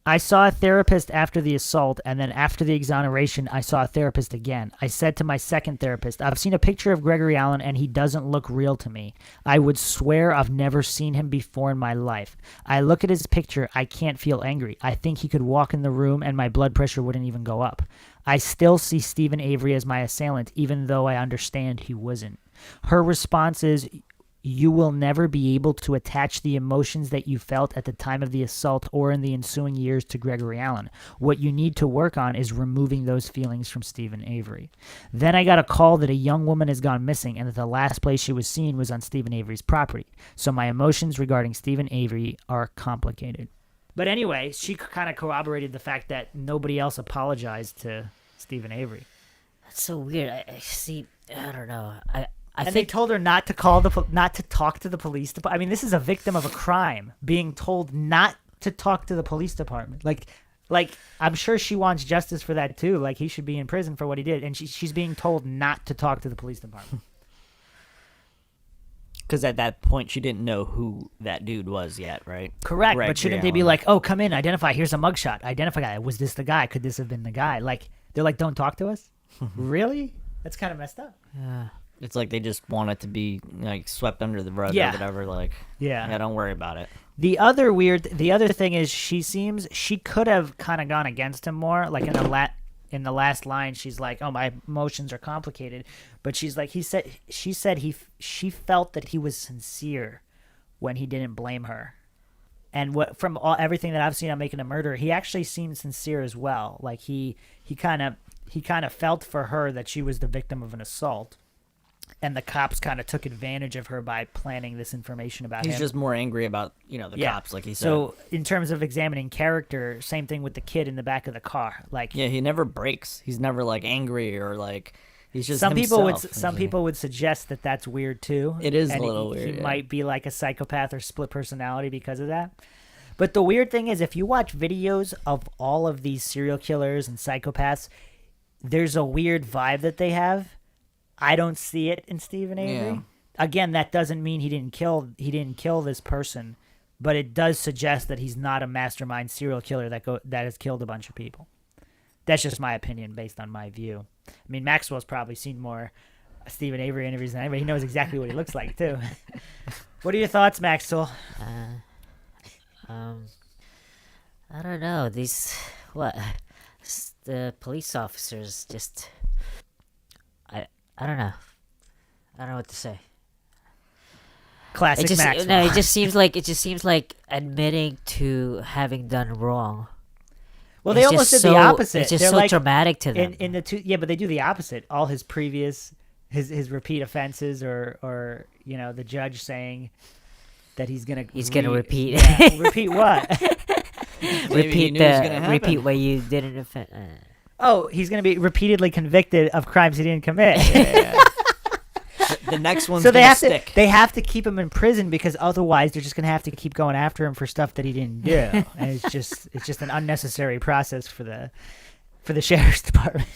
I saw a therapist after the assault, and then after the exoneration, I saw a therapist again. I said to my second therapist, I've seen a picture of Gregory Allen, and he doesn't look real to me. I would swear I've never seen him before in my life. I look at his picture, I can't feel angry. I think he could walk in the room, and my blood pressure wouldn't even go up. I still see Steven Avery as my assailant, even though I understand he wasn't. Her response is, you will never be able to attach the emotions that you felt at the time of the assault or in the ensuing years to Gregory Allen. What you need to work on is removing those feelings from Steven Avery. Then I got a call that a young woman has gone missing and that the last place she was seen was on Steven Avery's property. So my emotions regarding Steven Avery are complicated. But anyway, she kind of corroborated the fact that nobody else apologized to Steven Avery.
That's so weird. I see. I don't know. I
And
think
they told her not to not to talk to the police department. I mean, this is a victim of a crime being told not to talk to the police department. Like I'm sure she wants justice for that too. Like he should be in prison for what he did, and she's being told not to talk to the police department.
Because at that point, she didn't know who that dude was yet, right?
Correct,
Greg
but shouldn't they be
Allen.
like, oh, come in, identify, here's a mugshot, identify guy. Was this the guy? Could this have been the guy? Like, they're like, don't talk to us? Really? That's kind of messed up.
Yeah.
It's like they just want it to be like swept under the rug
Yeah.
or whatever. Like,
Yeah.
don't worry about it.
The other thing is she could have kind of gone against him more. Like in the last line, she's like, "Oh, my emotions are complicated," but she's like, she she felt that he was sincere when he didn't blame her, and from everything that I've seen on Making a Murderer, he actually seemed sincere as well. Like he kind of felt for her that she was the victim of an assault. And the cops kind of took advantage of her by planning this information about him.
He's just more angry about, the cops, like he said.
So in terms of examining character, same thing with the kid in the back of the car. Like,
yeah, he never breaks. He's never like angry or like he's just
some
himself.
people would suggest that that's weird too.
It is
and
a little
he
weird. Yeah.
might be like a psychopath or split personality because of that. But the weird thing is, if you watch videos of all of these serial killers and psychopaths, there's a weird vibe that they have. I don't see it in Steven Avery.
Yeah.
Again, that doesn't mean he didn't kill this person, but it does suggest that he's not a mastermind serial killer that has killed a bunch of people. That's just my opinion based on my view. I mean, Maxwell's probably seen more Steven Avery interviews than anybody. He knows exactly what he looks like too. What are your thoughts, Maxwell?
I don't know. The police officers just. I don't know. I don't know what to say.
Classic Maxwell.
No, it just seems like admitting to having done wrong.
Well, they
It's
almost
just
did the
so-
opposite.
It's just
They're
so
like,
traumatic to them.
in the two, yeah, but they do the opposite. All his previous, his repeat offenses, or the judge saying that he's gonna
repeat.
Yeah, repeat what?
Maybe he knew it was gonna happen.
repeat what you didn't offend.
Oh, he's gonna be repeatedly convicted of crimes he didn't commit.
The next one's
So they
gonna
have
stick.
to keep him in prison because otherwise they're just gonna have to keep going after him for stuff that he didn't do, and it's just an unnecessary process for the sheriff's department.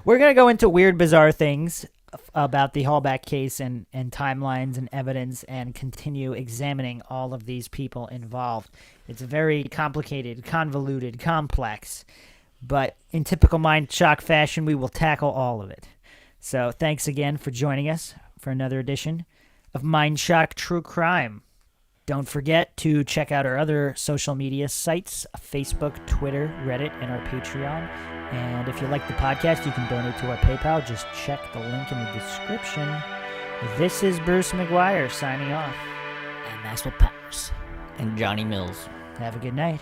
We're gonna go into weird, bizarre things about the Hallback case and timelines and evidence, and continue examining all of these people involved. It's very complicated, convoluted, complex, but in typical Mindshock fashion, we will tackle all of it. So thanks again for joining us for another edition of Mindshock True Crime. Don't forget to check out our other social media sites, Facebook, Twitter, Reddit, and our Patreon. And if you like the podcast, you can donate to our PayPal. Just check the link in the description. This is Bruce McGuire signing off.
And Maxwell Powers.
And Johnny Mills.
Have a good night.